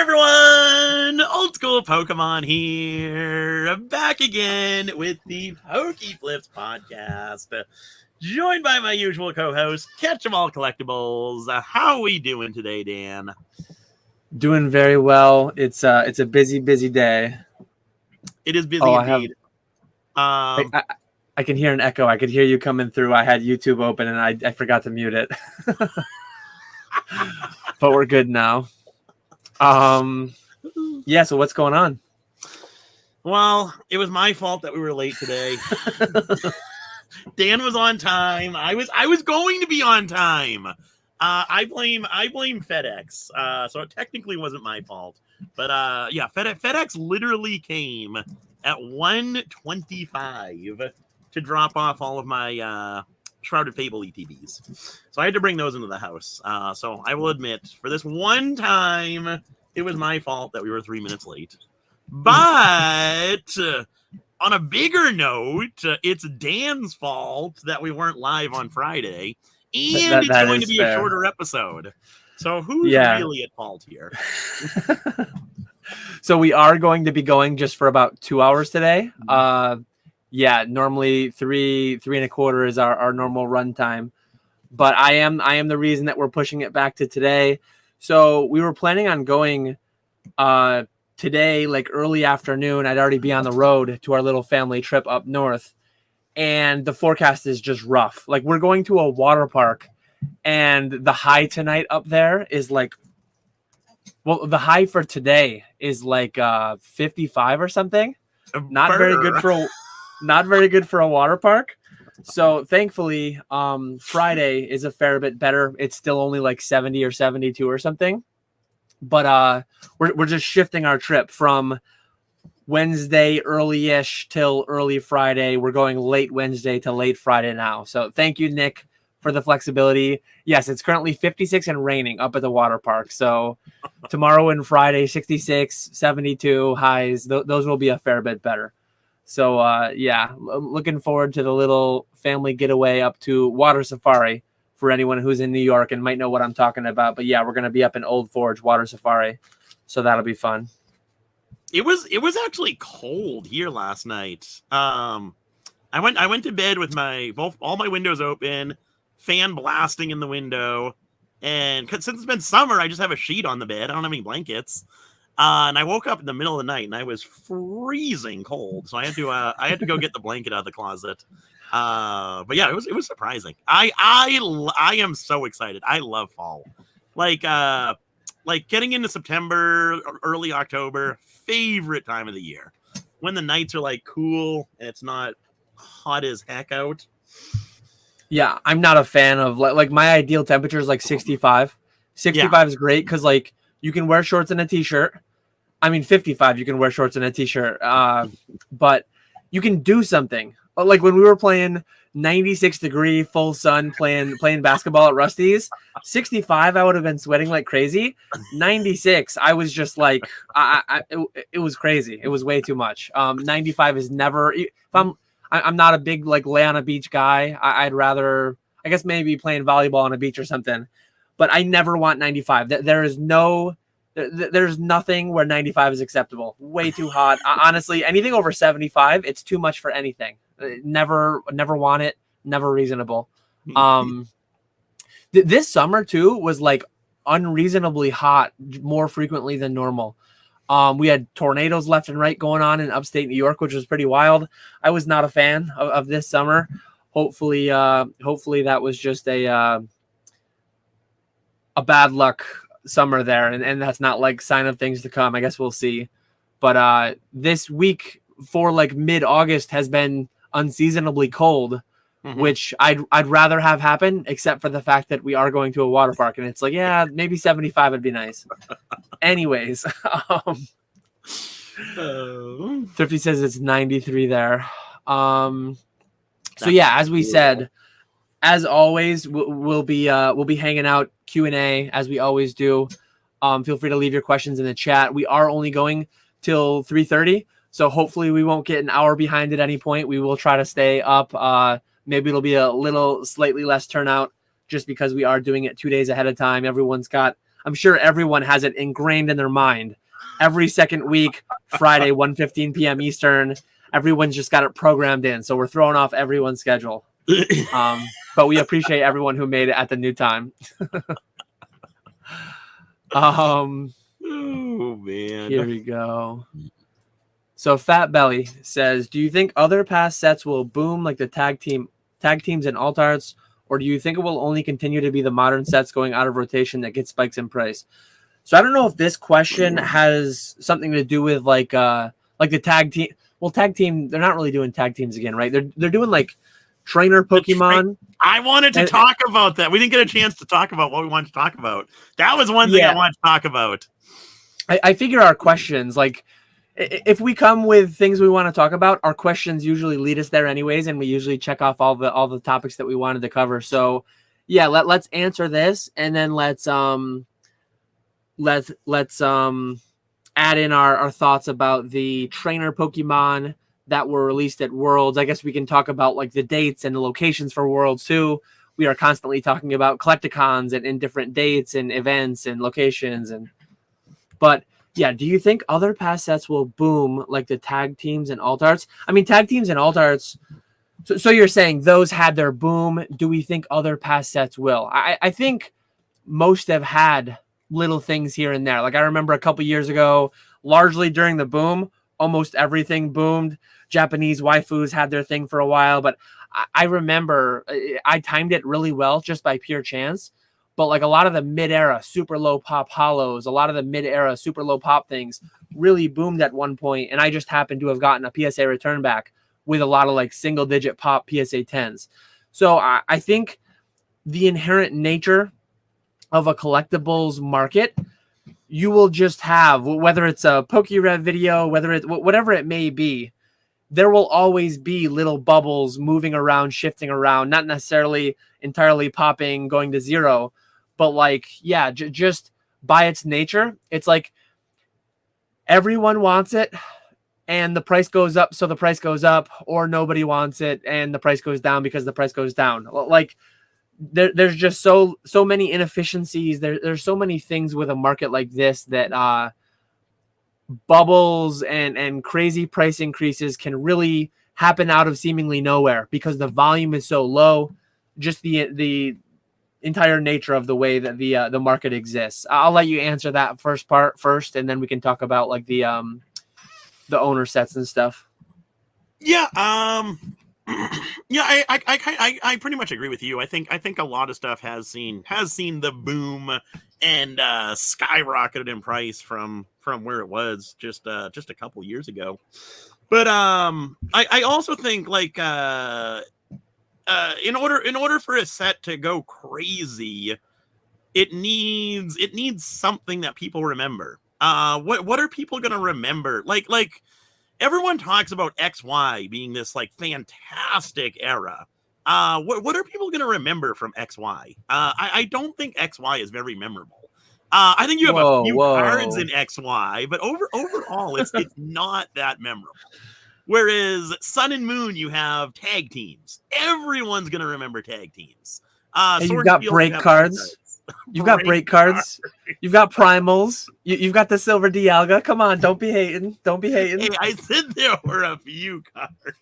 everyone! Old School Pokemon here, back again with the PokeFlipz podcast, joined by my usual co-host, KetchumAllCollectibles. How we doing today, Dan? Doing very well. It's a busy day. It is busy indeed. I can hear an echo. I could hear you coming through. I had YouTube open and I forgot to mute it. But we're good now. Yeah, so what's going on? Well, it was my fault that we were late today. Dan was on time. I was going to be on time. I blame FedEx. So it technically wasn't my fault. But yeah, FedEx literally came at 1:25 to drop off all of my Shrouded Fable ETBs. So I had to bring those into the house. So I will admit, for this one time, it was my fault that we were 3 minutes late. But on a bigger note, it's Dan's fault that we weren't live on Friday. And it's going to be a shorter episode. So who's really at fault here? So we are going to be going just for about 2 hours today. Yeah, normally three and a quarter is our normal run time. But I am the reason that we're pushing it back to today. So we were planning on going today, like early afternoon. I'd already be on the road to our little family trip up north. And the forecast is just rough. Like, we're going to a water park, and the high tonight up there is like, well, the high for today is like 55 or something. Not very good for a water park. So thankfully, Friday is a fair bit better. It's still only like 70 or 72 or something. But we're just shifting our trip from Wednesday early-ish till early Friday. We're going late Wednesday to late Friday now. So thank you, Nick, for the flexibility. Yes, it's currently 56 and raining up at the water park. So tomorrow and Friday, 66, 72 highs. Those will be a fair bit better. So, yeah, looking forward to the little family getaway up to Water Safari for anyone who's in New York and might know what I'm talking about. But, yeah, we're going to be up in Old Forge Water Safari. So that'll be fun. It was actually cold here last night. I went to bed with all my windows open, fan blasting in the window, and since it's been summer, I just have a sheet on the bed. I don't have any blankets, and I woke up in the middle of the night and I was freezing cold. So I had to go get the blanket out of the closet. But yeah, it was surprising. I am so excited. I love fall, like getting into September, early October. Favorite time of the year when the nights are like cool and it's not hot as heck out. Yeah, I'm not a fan of like my ideal temperature is like 65. 65 is great because like you can wear shorts and a t-shirt. I mean 55 you can wear shorts and a t-shirt, but you can do something. Like when we were playing 96-degree full sun playing basketball at Rusty's, 65 I would have been sweating like crazy. 96 I was just like it was crazy. It was way too much. 95 is never. If I'm not a big like lay on a beach guy. I'd rather, I guess, maybe playing volleyball on a beach or something. But I never want 95. There's nothing where 95 is acceptable. Way too hot. Honestly, anything over 75, it's too much for anything. Never want it. Never reasonable. This summer too was like unreasonably hot more frequently than normal. We had tornadoes left and right going on in upstate New York, which was pretty wild. I was not a fan of this summer. Hopefully that was just a bad luck summer there, and that's not like sign of things to come. I guess we'll see. But this week for like mid-August has been unseasonably cold, which I'd rather have happen, except for the fact that we are going to a water park, and it's like, yeah, maybe 75 would be nice. Anyways, Thrifty says it's 93 there. So yeah, as we said, as always, we'll be hanging out Q&A as we always do. Feel free to leave your questions in the chat. We are only going till 3:30, so hopefully we won't get an hour behind at any point. We will try to stay up. Maybe it'll be a little slightly less turnout just because we are doing it 2 days ahead of time. Everyone's got I'm sure everyone has it ingrained in their mind. Every second week, Friday, 1:15 p.m. Eastern, everyone's just got it programmed in. So we're throwing off everyone's schedule. But we appreciate everyone who made it at the new time. Oh man. Here we go. So Fat Belly says, do you think other past sets will boom like the tag teams and alt arts, or do you think it will only continue to be the modern sets going out of rotation that get spikes in price? So I don't know if this question has something to do with like the tag team. Well, tag team, they're not really doing tag teams again, right? They're doing like trainer Pokemon. I wanted to talk about that. We didn't get a chance to talk about what we wanted to talk about. That was one thing I wanted to talk about. I figure our questions, like if we come with things we want to talk about, our questions usually lead us there anyways, and we usually check off all the topics that we wanted to cover. So yeah, let's answer this, and then let's add in our thoughts about the trainer Pokemon that were released at Worlds. I guess we can talk about like the dates and the locations for Worlds too. We are constantly talking about Collecticons and different dates and events and locations. But yeah, do you think other past sets will boom like the tag teams and alt arts? I mean, tag teams and alt arts. So you're saying those had their boom. Do we think other past sets will? I think most have had little things here and there. Like I remember a couple years ago, largely during the boom, almost everything boomed. Japanese waifus had their thing for a while, but I remember I timed it really well just by pure chance. But like a lot of the mid-era super low pop hollows, a lot of the mid-era super low pop things really boomed at one point, and I just happened to have gotten a PSA return back with a lot of like single-digit pop PSA 10s. So I think the inherent nature of a collectibles market, you will just have, whether it's a PokeRev video, whatever it may be, there will always be little bubbles moving around, shifting around, not necessarily entirely popping, going to zero, but like, yeah, just by its nature, it's like everyone wants it and the price goes up, so the price goes up, or nobody wants it and the price goes down because the price goes down. Like there's just so many inefficiencies. There's so many things with a market like this that bubbles and crazy price increases can really happen out of seemingly nowhere because the volume is so low. Just the entire nature of the way that the market exists. I'll let you answer that part first, and then we can talk about like the owner sets and stuff. Yeah, yeah, I pretty much agree with you. I think a lot of stuff has seen the boom and skyrocketed in price from where it was just a couple years ago. But I also think like in order for a set to go crazy, it needs something that people remember. What are people gonna remember? Like everyone talks about XY being this like fantastic era. What are people gonna remember from XY? I don't think XY is very memorable. I think you have a few cards in XY, but overall it's not that memorable. Whereas Sun and Moon, you have tag teams. Everyone's gonna remember tag teams. You've got break cards. You've got break cards. You've got primals. You've got the silver Dialga. Come on, don't be hating. Don't be hating. Hey, I said there were a few cards.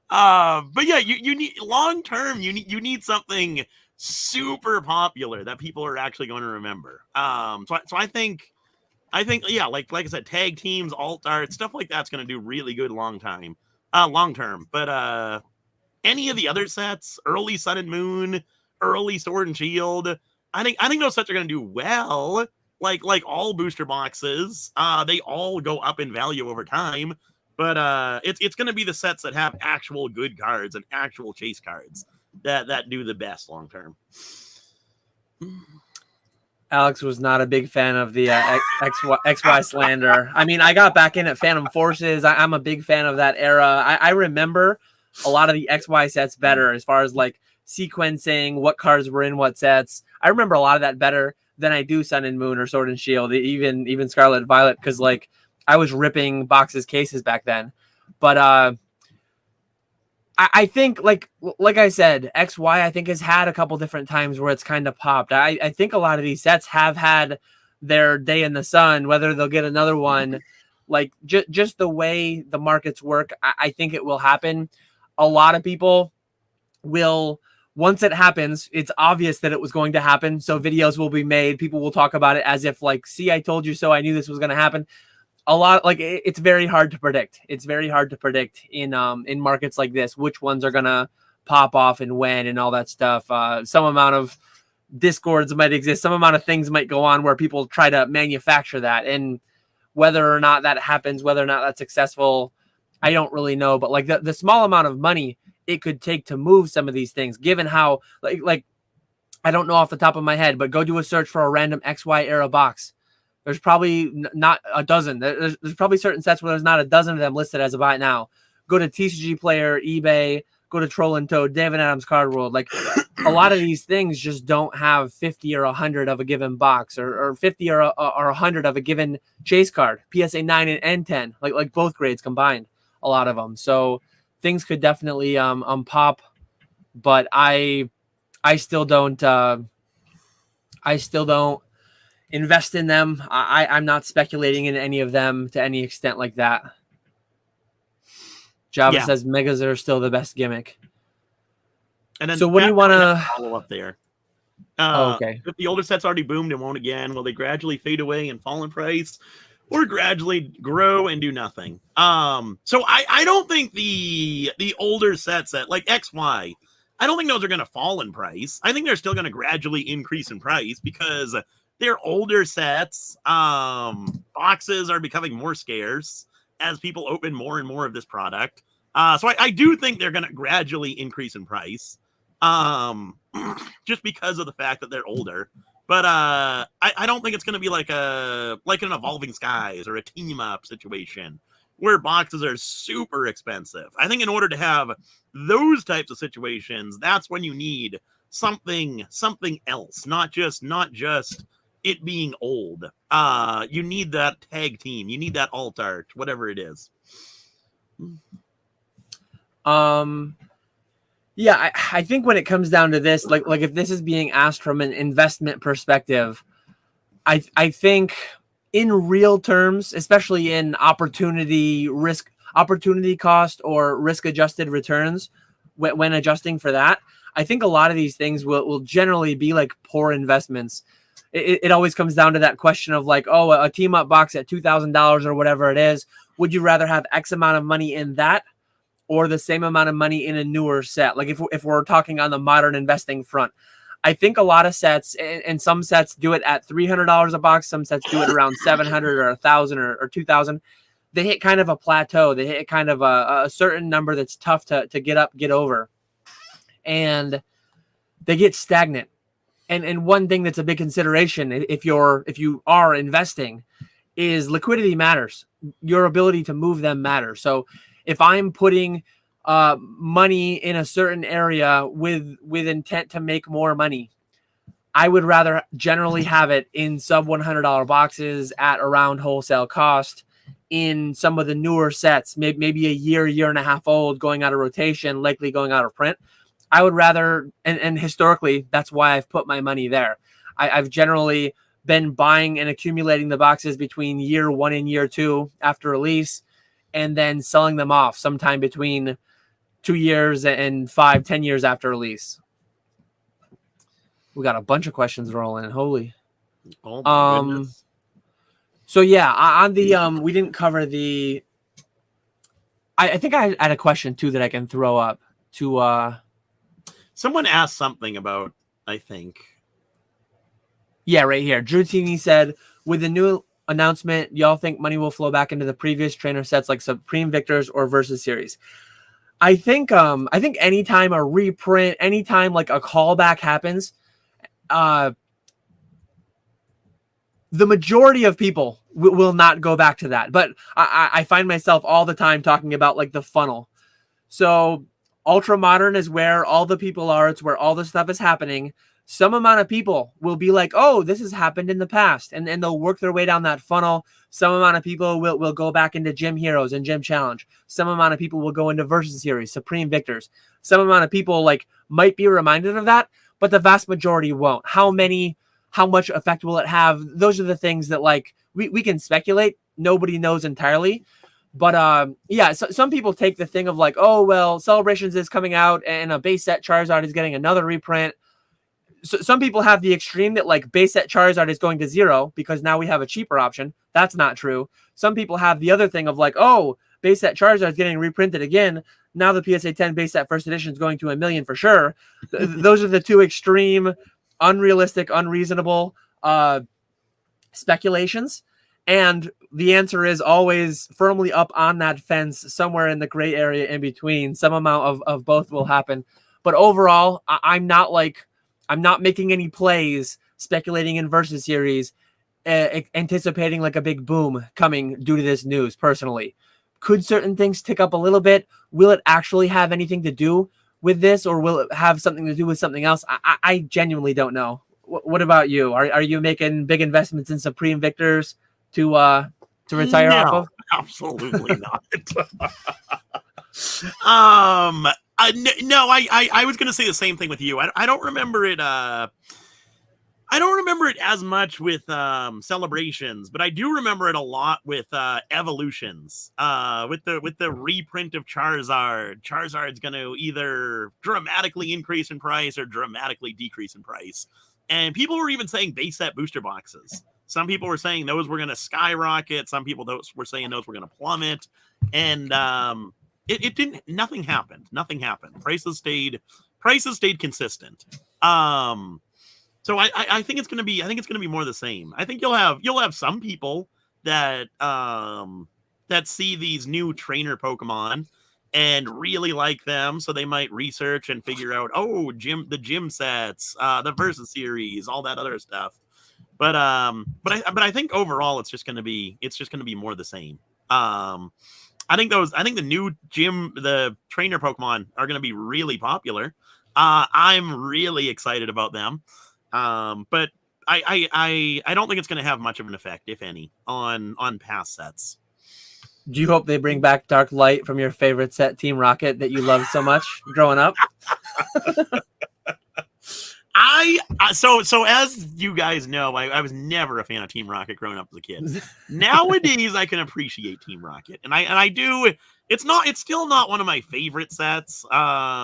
But yeah, you need long term. You need something super popular that people are actually going to remember. So I think yeah, like I said, tag teams, alt art, stuff like that's going to do really good long term. But any of the other sets, early Sun and Moon, early Sword and Shield, I think those sets are going to do well. Like all booster boxes, they all go up in value over time. But it's going to be the sets that have actual good cards and actual chase cards that do the best long term. Alex was not a big fan of the XY slander. I mean, I got back in at Phantom Forces. I'm a big fan of that era. I remember a lot of the XY sets better as far as like sequencing, what cards were in what sets. I remember a lot of that better than I do Sun and Moon or Sword and Shield, even Scarlet and Violet, because like I was ripping boxes cases back then. But I think like I said, XY I think has had a couple different times where it's kind of popped. I think a lot of these sets have had their day in the sun. Whether they'll get another one, like just the way the markets work, I think it will happen. A lot of people will, once it happens, it's obvious that it was going to happen. So videos will be made. People will talk about it as if like, see, I told you so. I knew this was going to happen. A lot, like it's very hard to predict. It's very hard to predict in markets like this, which ones are going to pop off and when and all that stuff. Some amount of discords might exist. Some amount of things might go on where people try to manufacture that. And whether or not that happens, whether or not that's successful, I don't really know. But like the small amount of money it could take to move some of these things, given how like I don't know off the top of my head, but go do a search for a random XY era box. There's probably not a dozen. There's probably certain sets where there's not a dozen of them listed as of right now. Go to TCG Player, eBay, go to Troll and Toad, David Adams Card World. Like a lot of these things just don't have 50 or 100 of a given box, or 50 or 100 of a given chase card. PSA 9 and 10, like both grades combined, a lot of them. So things could definitely pop, but I still don't invest in them. I'm not speculating in any of them to any extent like that. Java says megas are still the best gimmick. And then so what do you want to follow up there? Okay. If the older sets already boomed and won't again, will they gradually fade away and fall in price, or gradually grow and do nothing? So I don't think the older sets that like XY, I don't think those are going to fall in price. I think they're still going to gradually increase in price because they're older sets. Boxes are becoming more scarce as people open more and more of this product. So I do think they're going to gradually increase in price, just because of the fact that they're older. But I don't think it's going to be like an Evolving Skies or a Team Up situation where boxes are super expensive. I think in order to have those types of situations, that's when you need something else, not just it being old. You need that tag team, you need that alt art, whatever it is. Yeah, I think when it comes down to this, like if this is being asked from an investment perspective, I think in real terms, especially in opportunity cost or risk adjusted returns, when adjusting for that, I think a lot of these things will generally be like poor investments. It always comes down to that question of like, oh, a team up box at $2,000 or whatever it is. Would you rather have X amount of money in that or the same amount of money in a newer set? Like if we're talking on the modern investing front, I think a lot of sets and some sets do it at $300 a box. Some sets do it around 700 or 1,000 or 2,000. They hit kind of a plateau. They hit kind of a certain number that's tough to get over, and they get stagnant. And one thing that's a big consideration if you are investing is liquidity matters. Your ability to move them matters. So if I'm putting money in a certain area with intent to make more money, I would rather generally have it in sub $100 boxes at around wholesale cost in some of the newer sets, maybe a year and a half old, going out of rotation, likely going out of print. I would rather, and historically, that's why I've put my money there. I've generally been buying and accumulating the boxes between year 1 and year 2 after release, and then selling them off sometime between 2 years and 5-10 years after release. We got a bunch of questions rolling. Holy. Oh my goodness. So yeah, on the we didn't cover the. I think I had a question too that I can throw up to. Someone asked something about, I think. Yeah, right here. Drew Tini said, with the new announcement, y'all think money will flow back into the previous trainer sets like Supreme Victors or Versus Series? I think anytime a reprint, anytime like a callback happens, the majority of people will not go back to that. But I find myself all the time talking about like the funnel. So Ultra Modern is where all the people are. It's where all the stuff is happening. some amount of people will be like, oh, this has happened in the past. And they'll work their way down that funnel. Some amount of people will go back into Gym Heroes and Gym Challenge. Some amount of people will go into Versus Series, Supreme Victors. Some amount of people like might be reminded of that, but the vast majority won't. How much effect will it have? Those are the things that like we can speculate. Nobody knows entirely. But yeah, so some people take the thing of like, oh, well, Celebrations is coming out and a base set Charizard is getting another reprint. So some people have the extreme that like base set Charizard is going to 0 because now we have a cheaper option. That's not true. Some people have the other thing of like, oh, base set Charizard is getting reprinted again. Now the PSA 10 base set first edition is going to 1 million for sure. Those are the two extreme, unrealistic, unreasonable speculations. And the answer is always firmly up on that fence, somewhere in the gray area in between. Some amount of both will happen. But overall, I'm not making any plays speculating in Versus Series, anticipating like a big boom coming due to this news personally. Could certain things tick up a little bit? Will it actually have anything to do with this, or will it have something to do with something else? I genuinely don't know. What about you? Are you making big investments in Supreme Victors to retire off of? Absolutely not. No, I was going to say the same thing with you. I don't remember it. I don't remember it as much with Celebrations, but I do remember it a lot with Evolutions. With the reprint of Charizard. Charizard's going to either dramatically increase in price or dramatically decrease in price. And people were even saying base set booster boxes. Some people were saying those were going to skyrocket. Some people were saying those were going to plummet. And it didn't. Nothing happened. Nothing happened. Prices stayed consistent. So I think it's going to be. I think it's going to be more the same. I think you'll have some people that that see these new trainer Pokemon and really like them, so they might research and figure out, oh, the gym sets, the Versus Series, all that other stuff. But I think overall it's just going to be more the same. I think the new the trainer Pokemon are going to be really popular. I'm really excited about them. But I don't think it's going to have much of an effect, if any, on past sets. Do you hope they bring back Dark Light from your favorite set, Team Rocket, that you loved so much growing up? So as you guys know, I was never a fan of Team Rocket growing up as a kid. Nowadays, I can appreciate Team Rocket, and I do. It's still not one of my favorite sets. But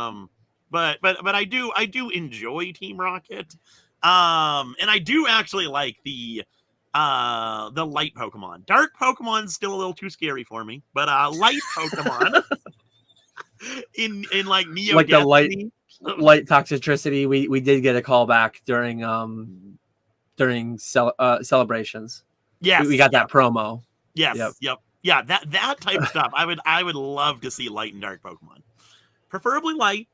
I do enjoy Team Rocket. And I do actually like the light Pokemon. Dark Pokemon's still a little too scary for me, but light Pokemon in like Neo, like Destiny, the light toxicity, we did get a call back during Celebrations. Yes, we got that promo. Yes, yep. Yeah, that type of stuff. I would love to see light and dark Pokemon, preferably light.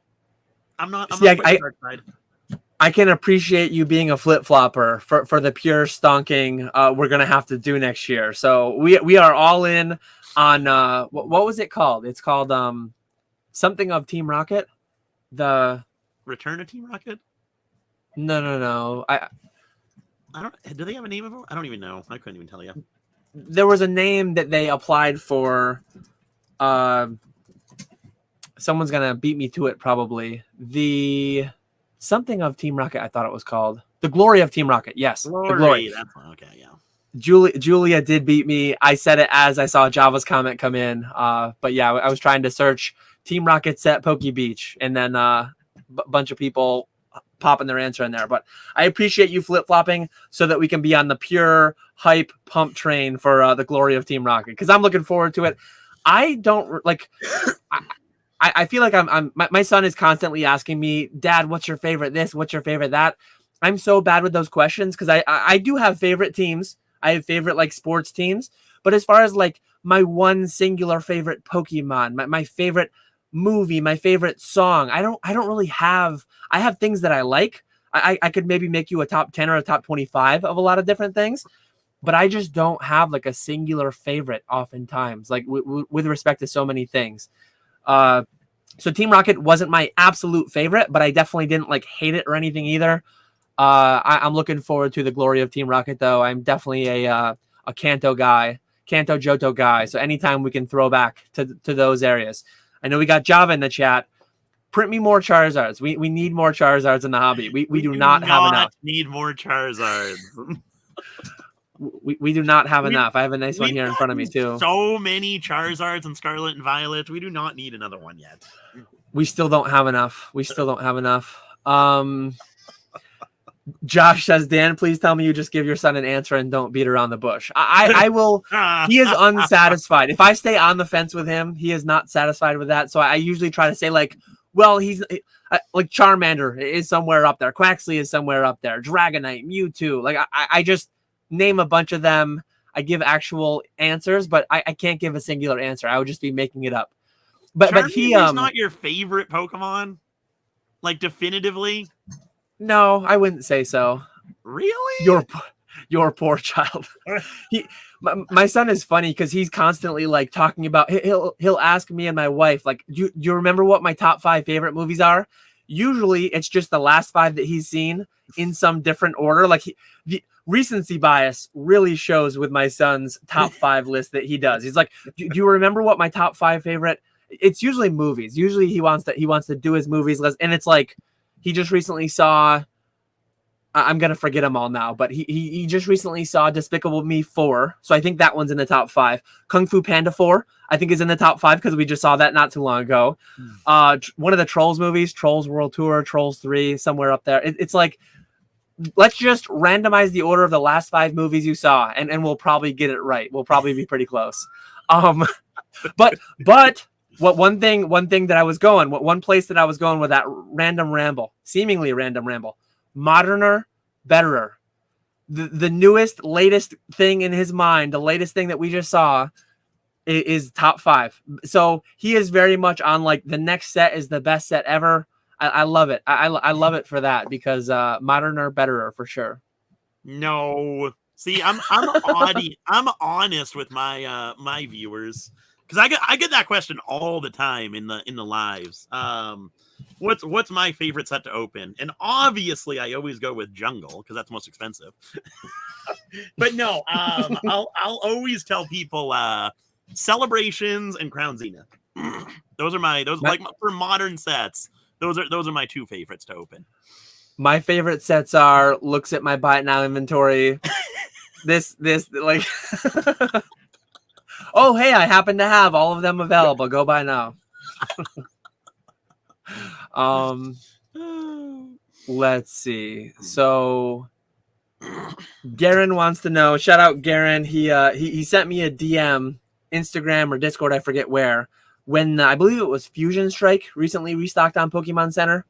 I'm not dark side. I can appreciate you being a flip-flopper for the pure stonking we're going to have to do next year. So we are all in on what was it called? It's called something of Team Rocket. The Return of Team Rocket? No. I don't. Do they have a name of it? I don't even know. I couldn't even tell you. There was a name that they applied for. Someone's going to beat me to it probably. The something of Team Rocket, I thought it was called. The Glory of Team Rocket. Yes. The Glory. That's okay, yeah. Julia did beat me. I said it as I saw Java's comment come in. But yeah, I was trying to search Team Rocket set Poke Beach, and then a bunch of people popping their answer in there. But I appreciate you flip-flopping so that we can be on the pure hype pump train for the Glory of Team Rocket, because I'm looking forward to it. I don't like... I feel like my son is constantly asking me, Dad, what's your favorite this? What's your favorite that? I'm so bad with those questions because I do have favorite teams. I have favorite like sports teams. But as far as like my one singular favorite Pokemon, my favorite movie, my favorite song, I don't really have. I have things that I like. I could maybe make you a top 10 or a top 25 of a lot of different things. But I just don't have like a singular favorite oftentimes, like with respect to so many things. So Team Rocket wasn't my absolute favorite, but I definitely didn't like hate it or anything either. I'm looking forward to the glory of Team Rocket, though. I'm definitely a Kanto guy, Kanto Johto guy. So anytime we can throw back to those areas. I know we got Java in the chat. Print me more Charizards. We need more Charizards in the hobby. We do not have enough. Need more Charizards. We do not have enough. I have a nice one here in front of me too. So many Charizards and Scarlet and Violet. We do not need another one yet. We still don't have enough. Josh says, Dan, please tell me you just give your son an answer and don't beat around the bush. I will. He is unsatisfied. If I stay on the fence with him, he is not satisfied with that. So I usually try to say, like, well, he's like Charmander is somewhere up there. Quaxley is somewhere up there. Dragonite, Mewtwo. Like, I just name a bunch of them. I give actual answers, but I can't give a singular answer. I would just be making it up. But he is not your favorite Pokemon? Like, definitively? No, I wouldn't say so. Really? Your poor child. My son is funny because he's constantly like talking about. He'll ask me and my wife, like, do you remember what my top 5 favorite movies are? Usually, it's just the last 5 that he's seen in some different order. Like the recency bias really shows with my son's top 5 list that he does. He's like, do you remember what my top 5 favorite? It's usually movies. Usually he wants to do his movies list, and it's like. He just recently saw, I'm going to forget them all now, but he just recently saw Despicable Me 4. So I think that one's in the top 5. Kung Fu Panda 4, I think is in the top 5 because we just saw that not too long ago. One of the Trolls movies, Trolls World Tour, Trolls 3, somewhere up there. It's like, let's just randomize the order of the last 5 movies you saw, and we'll probably get it right. We'll probably be pretty close. But one thing that I was going, one place that I was going with that seemingly random ramble, moderner, betterer. The newest, latest thing in his mind, the latest thing that we just saw is top 5. So he is very much on like the next set is the best set ever. I love it. I love it for that because moderner, betterer for sure. No, see, I'm honest with my my viewers. Because I get that question all the time in the lives. What's my favorite set to open? And obviously, I always go with Jungle because that's most expensive. But no, I'll always tell people Celebrations and Crown Zenith. Those like for modern sets. Those are my 2 favorites to open. My favorite sets are looks at my buy it now inventory. this like. Oh, hey, I happen to have all of them available. Go buy now. Let's see. So Garen wants to know, shout out Garen. He sent me a DM, Instagram or Discord, I forget where, when I believe it was Fusion Strike recently restocked on Pokemon Center.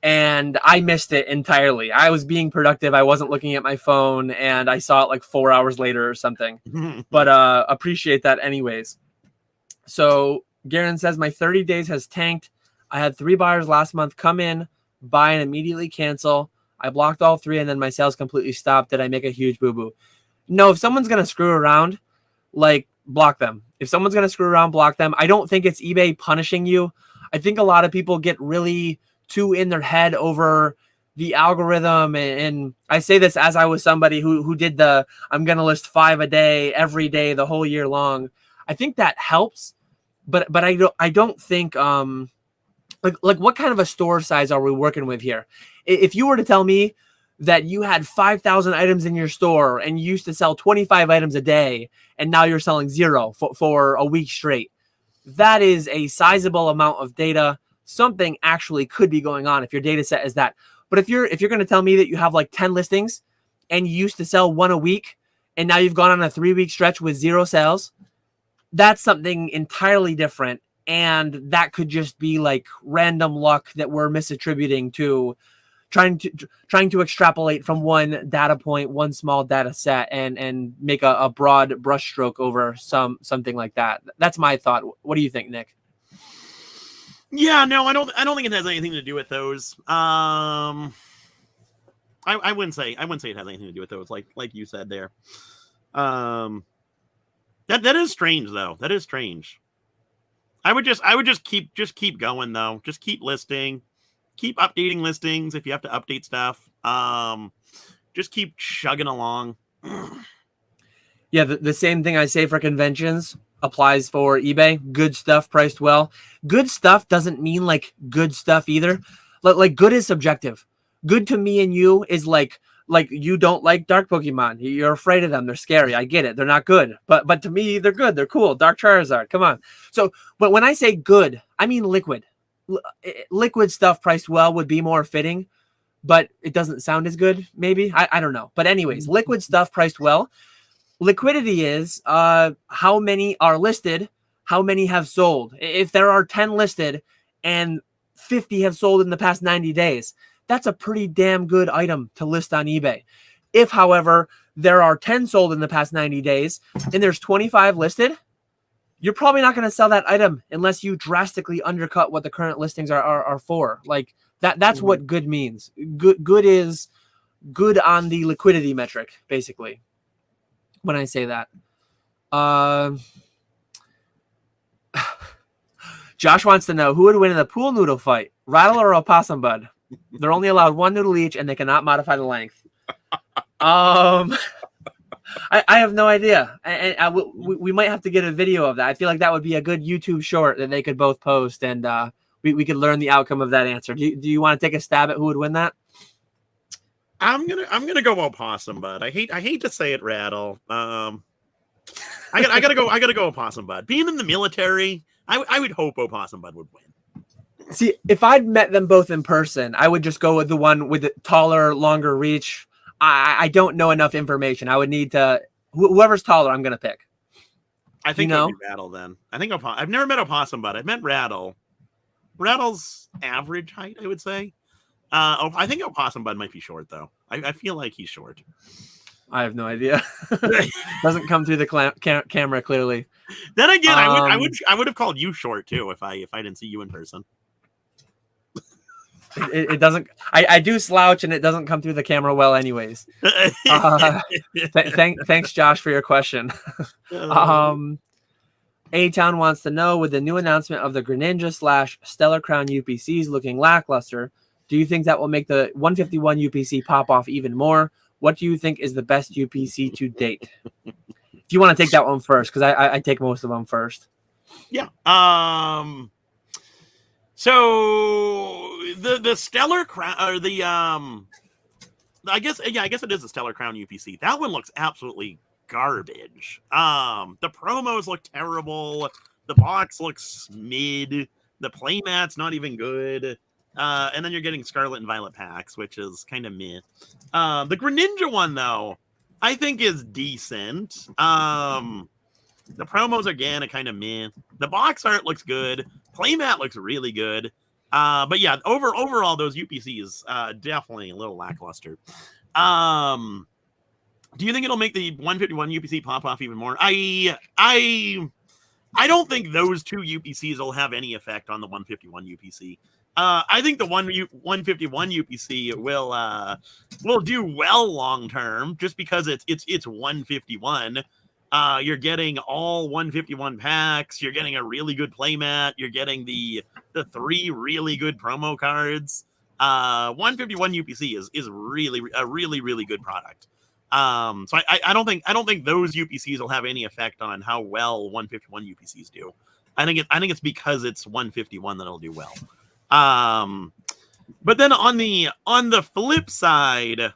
And I missed it entirely. I was being productive. I wasn't looking at my phone, and I saw it like 4 hours later or something. But appreciate that anyways. So Garen says, my 30 days has tanked. I had 3 buyers last month come in, buy, and immediately cancel. I blocked all 3, and then my sales completely stopped. Did I make a huge boo-boo? No, if someone's going to screw around, like, block them. If someone's going to screw around, block them. I don't think it's eBay punishing you. I think a lot of people get really too in their head over the algorithm. And I say this as I was somebody who did I'm going to list 5 a day, every day, the whole year long. I think that helps, but I don't think, like what kind of a store size are we working with here? If you were to tell me that you had 5,000 items in your store and you used to sell 25 items a day, and now you're selling 0 for a week straight, that is a sizable amount of data. Something actually could be going on if your data set is that. But if you're going to tell me that you have like 10 listings and you used to sell 1 a week and now you've gone on a 3-week stretch with 0 sales, that's something entirely different. And that could just be like random luck that we're misattributing to trying to extrapolate from one data point, one small data set, and make a broad brushstroke over something like that. That's my thought. What do you think, Nick? Yeah, no, I don't think it has anything to do with those. I wouldn't say it has anything to do with those, like you said there. That is strange though. That is strange. I would just keep going though. Just keep listing. keep updating listings if you have to update stuff. Just keep chugging along. Yeah, the same thing I say for conventions applies for eBay. Good stuff priced well. Good stuff doesn't mean like good stuff either. Like good is subjective. Good to me and you is like you don't like dark Pokemon. You're afraid of them. They're scary. I get it. They're not good. But to me, they're good. They're cool. Dark Charizard. Come on. So, but when I say good, I mean liquid. Liquid stuff priced well would be more fitting, but it doesn't sound as good. Maybe I don't know. But anyways, liquid stuff priced well. Liquidity is how many are listed, how many have sold. If there are 10 listed and 50 have sold in the past 90 days, that's a pretty damn good item to list on eBay. If, however, there are 10 sold in the past 90 days and there's 25 listed, you're probably not going to sell that item unless you drastically undercut what the current listings are for. Like that's what good means. Good is good on the liquidity metric, basically. When I say that, Josh wants to know who would win in the pool noodle fight, Rattle or Opossum Bud. They're only allowed one noodle each, and they cannot modify the length. I have no idea, and we might have to get a video of that. I feel like that would be a good YouTube short that they could both post, and we could learn the outcome of that answer. Do you want to take a stab at who would win that? I'm gonna go Opossum Bud. I hate to say it, Rattle. I gotta go Opossum Bud. Being in the military, I would hope Opossum Bud would win. See, if I'd met them both in person, I would just go with the one with the taller, longer reach. I don't know enough information. I would need to whoever's taller, I'm gonna pick. I think it'll be Rattle then. I think I've never met Opossum Bud. I've met Rattle. Rattle's average height, I would say. I think Opossum Bud might be short though. I feel like he's short. I have no idea. Doesn't come through the camera clearly. Then again, I would have called you short too if I didn't see you in person. It doesn't. I do slouch and it doesn't come through the camera well, anyways. Thanks, Josh, for your question. A-Town wants to know, with the new announcement of the Greninja / Stellar Crown UPCs looking lackluster, do you think that will make the 151 UPC pop off even more? What do you think is the best UPC to date? If you want to take that one first, because I take most of them first. Yeah. So the Stellar Crown, or the I guess it is the Stellar Crown UPC. That one looks absolutely garbage. The promos look terrible. The box looks mid. The playmat's not even good. And then you're getting Scarlet and Violet packs, which is kind of meh. The Greninja one, though, I think is decent. The promos, again, are kind of meh. The box art looks good. Playmat looks really good. But yeah, overall, those UPCs definitely a little lackluster. Do you think it'll make the 151 UPC pop off even more? I don't think those two UPCs will have any effect on the 151 UPC. I think the 151 UPC will do well long term, just because it's 151. You're getting all 151 packs. You're getting a really good playmat. You're getting the 3 really good promo cards. 151 UPC is really a really good product. So I don't think those UPCs will have any effect on how well 151 UPCs do. I think it's because it's 151 that it'll do well. But then on the flip side,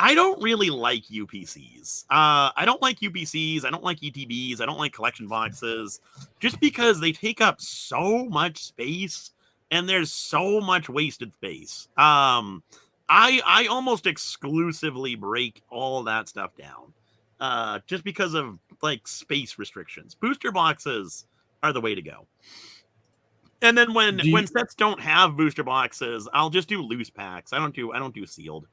I don't really like UPCs. I don't like UPCs. I don't like ETBs. I don't like collection boxes, just because they take up so much space and there's so much wasted space. I almost exclusively break all that stuff down, just because of like space restrictions. Booster boxes are the way to go. And then when sets don't have booster boxes, I'll just do loose packs. I don't do sealed.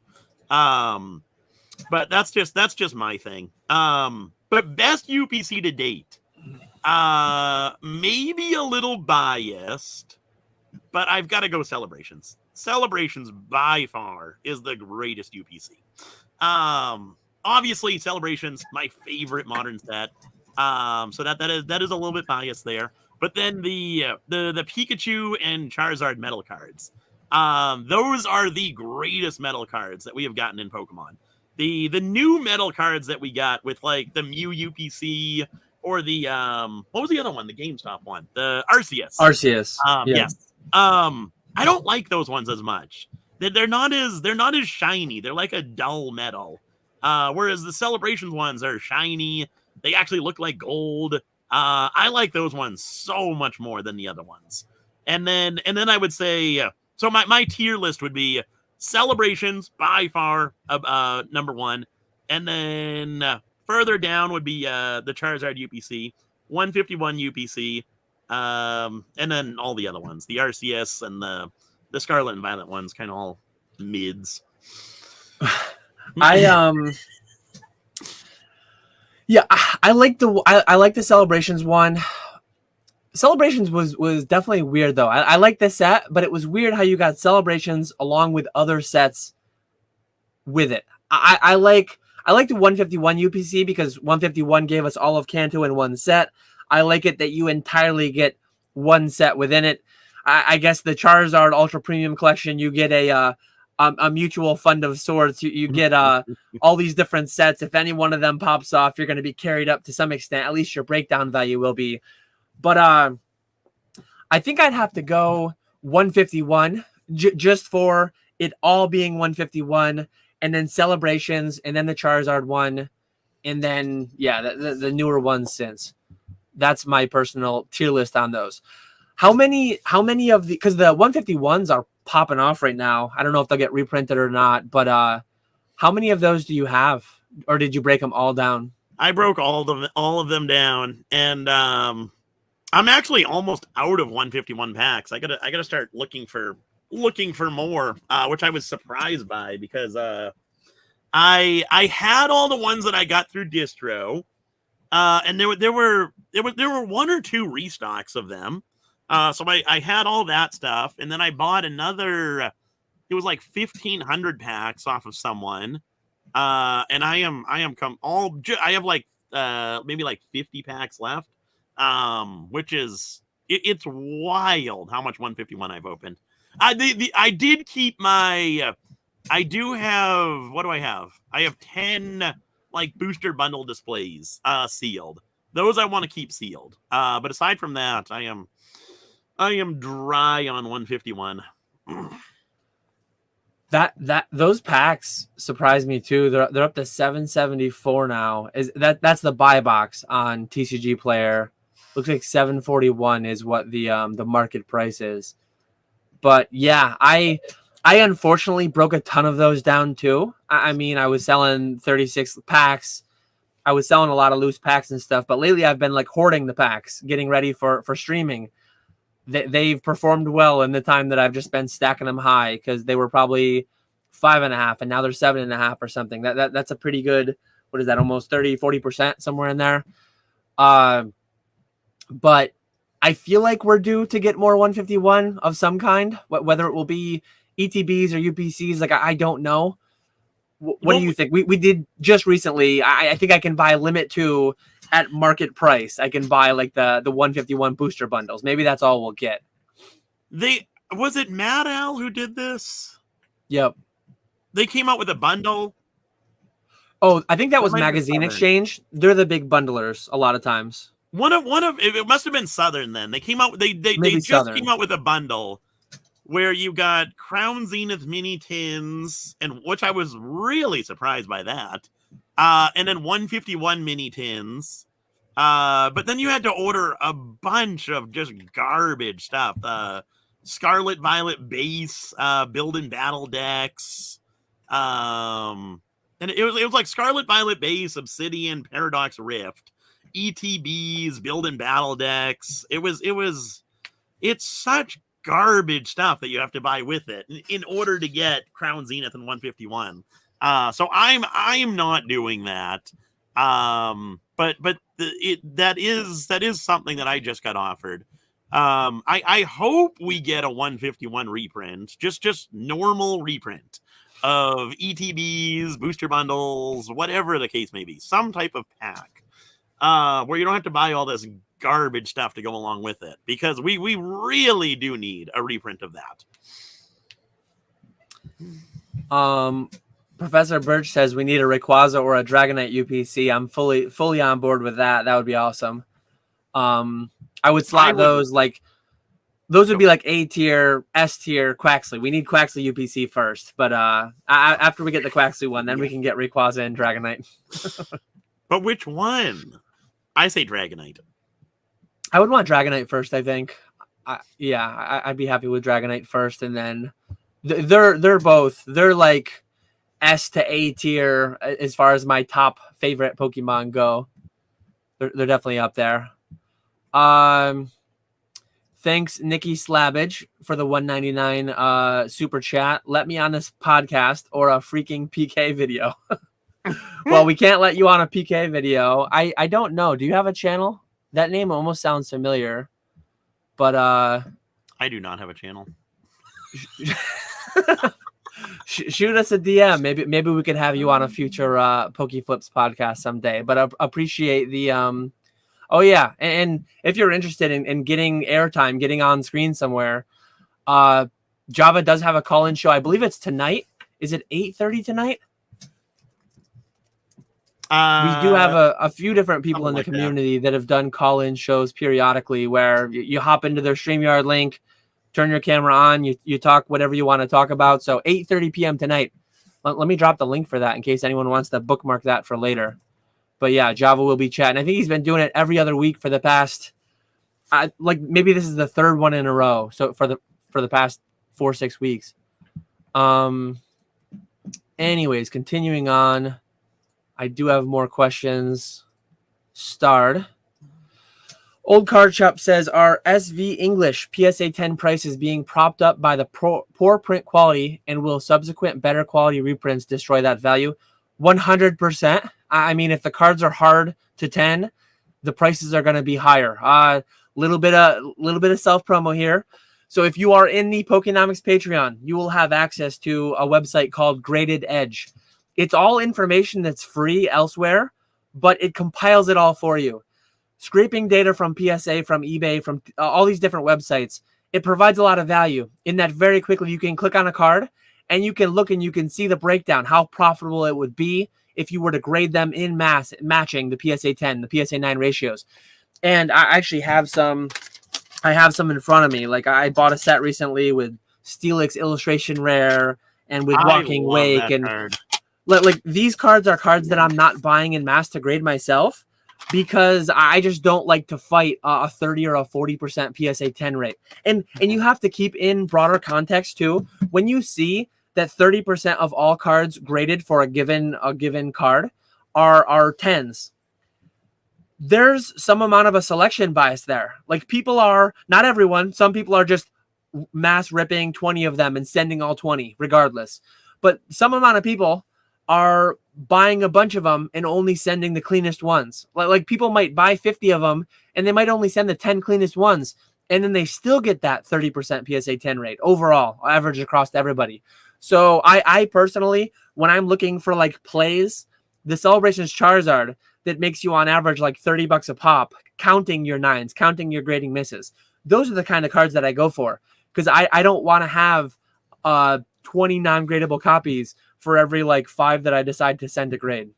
But that's just my thing. But best UPC to date, maybe a little biased, but I've got to go Celebrations. Celebrations by far is the greatest UPC. Obviously Celebrations, my favorite modern set. So that is a little bit biased there. But then the Pikachu and Charizard metal cards Those are the greatest metal cards that we have gotten in Pokemon. The new metal cards that we got with like the Mew UPC or the what was the other one? The GameStop one, the Arceus. Arceus. Yeah. Yes. I don't like those ones as much. They're not as shiny. They're like a dull metal. Whereas the Celebrations ones are shiny. They actually look like gold. I like those ones so much more than the other ones. And then I would say, so my tier list would be Celebrations by far number one, and then further down would be the Charizard UPC, 151 UPC, and then all the other ones, the RCS and the Scarlet and Violet ones, kind of all mids. Yeah, I like the Celebrations one. Celebrations was definitely weird though. I like the set, but it was weird how you got Celebrations along with other sets with it. I like the 151 UPC because 151 gave us all of Kanto in one set. I like it that you entirely get one set within it. I guess the Charizard Ultra Premium Collection, you get a mutual fund of sorts. You get all these different sets. If any one of them pops off, you're going to be carried up to some extent. At least your breakdown value will be. But I think I'd have to go 151 just for it all being 151, and then Celebrations, and then the Charizard one, and then the newer ones since. That's my personal tier list on those. How many of the, because the 151s are popping off right now. I don't know if they'll get reprinted or not, but how many of those do you have, or did you break them all down? I broke all of them down, and I'm actually almost out of 151 packs. I gotta start looking for more, which I was surprised by because I had all the ones that I got through distro, and there were one or two restocks of them. So I had all that stuff, and then I bought another. It was like 1,500 packs off of someone, and I have like maybe like 50 packs left, which is it's wild how much 151 I've opened. I did keep my. I do have. What do I have? I have 10 like booster bundle displays sealed. Those I want to keep sealed. But aside from that, I am dry on 151. Those packs surprised me too. They're up to 774 now. That's the buy box on TCG Player. Looks like 741 is what the market price is. But yeah, I unfortunately broke a ton of those down too. I mean, I was selling 36 packs. I was selling a lot of loose packs and stuff, but lately I've been like hoarding the packs, getting ready for streaming. They've performed well in the time that I've just been stacking them high, because they were probably 5.5 and now they're 7.5 or something. That's a pretty good, what is that, almost 30-40% somewhere in there. But I feel like we're due to get more 151 of some kind, whether it will be ETBs or UPCs. Like, I don't know. What do you think? We did just recently. I think I can buy Limit 2 at market price. I can buy like the 151 booster bundles. Maybe that's all we'll get. Was it Mad Al who did this? Yep. They came out with a bundle. Oh, I think that was Magazine Exchange. They're the big bundlers a lot of times. One of it must have been Southern then. They came out. They just came out with a bundle where you got Crown Zenith mini tins, and which I was really surprised by that. And then 151 mini tins. But then you had to order a bunch of just garbage stuff. Scarlet Violet base, build and battle decks. And it was like Scarlet Violet base, Obsidian, Paradox Rift, ETBs, build and battle decks. It's such garbage stuff that you have to buy with it in order to get Crown Zenith and 151. So I'm not doing that. But that is something that I just got offered. I hope we get a 151 reprint, just normal reprint of ETBs, booster bundles, whatever the case may be, some type of pack, where you don't have to buy all this garbage stuff to go along with it, because we really do need a reprint of that. Professor Birch says we need a Rayquaza or a Dragonite UPC. I'm fully on board with that. That would be awesome. I would slot those like those would be like A tier, S tier, Quaxley. We need Quaxley UPC first, but after we get the Quaxley one, then we can get Rayquaza and Dragonite. But which one? I say Dragonite. I would want Dragonite first, I think. I'd be happy with Dragonite first, and then they're both. They're like S to A tier as far as my top favorite Pokemon go. They're definitely up there. Thanks, Nikki Slabbage, for the $1.99 super chat. Let me on this podcast or a freaking PK video. Well, we can't let you on a PK video. I don't know. Do you have a channel? That name almost sounds familiar, but I do not have a channel. Shoot us a DM. Maybe we could have you on a future PokeFlipz podcast someday. But appreciate the Oh yeah, and if you're interested in getting airtime, getting on screen somewhere, Java does have a call-in show. I believe it's tonight. Is it 8:30 tonight? We do have a few different people in the community that have done call-in shows periodically where you hop into their StreamYard link, turn your camera on, you talk whatever you want to talk about. So 8:30 p.m. tonight. Let me drop the link for that in case anyone wants to bookmark that for later. But yeah, Java will be chatting. I think he's been doing it every other week for the past, like maybe this is the third one in a row. So for the past 4-6 weeks. Anyways, continuing on. I do have more questions. Starred. Old Card Shop says, are SV English PSA 10 prices being propped up by the poor print quality, and will subsequent better quality reprints destroy that value? 100%. I mean, if the cards are hard to 10, the prices are going to be higher. Little bit of self promo here. So if you are in the Pokenomics Patreon, you will have access to a website called Graded Edge. It's all information that's free elsewhere, but it compiles it all for you. Scraping data from PSA, from eBay, from all these different websites, it provides a lot of value in that very quickly you can click on a card and you can look and you can see the breakdown, how profitable it would be if you were to grade them in mass, matching the PSA 10, the PSA 9 ratios. And I actually have some, in front of me. Like I bought a set recently with Steelix Illustration Rare and with Walking Wake. And card. Like these cards are cards that I'm not buying in mass to grade myself because I just don't like to fight a 30 or a 40% PSA 10 rate. And you have to keep in broader context too. When you see that 30% of all cards graded for a given card are 10s, there's some amount of a selection bias there. Like people are, not everyone, some people are just mass ripping 20 of them and sending all 20 regardless. But some amount of people are buying a bunch of them and only sending the cleanest ones. Like people might buy 50 of them and they might only send the 10 cleanest ones. And then they still get that 30% PSA 10 rate overall, average across everybody. So I personally, when I'm looking for like plays, the Celebrations Charizard that makes you on average like $30 a pop, counting your 9s, counting your grading misses. Those are the kind of cards that I go for because I don't want to have 20 non-gradable copies for every like 5 that I decide to send to grade.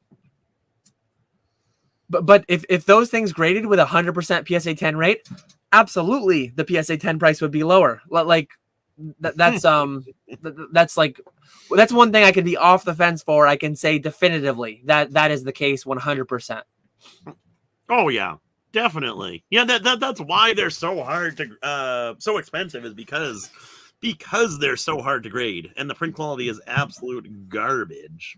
But if those things graded with 100% PSA 10 rate, absolutely the PSA 10 price would be lower. Like that's one thing I could be off the fence for. I can say definitively that is the case 100%. Oh yeah, definitely. Yeah, that's why they're so hard to so expensive, is because they're so hard to grade and the print quality is absolute garbage.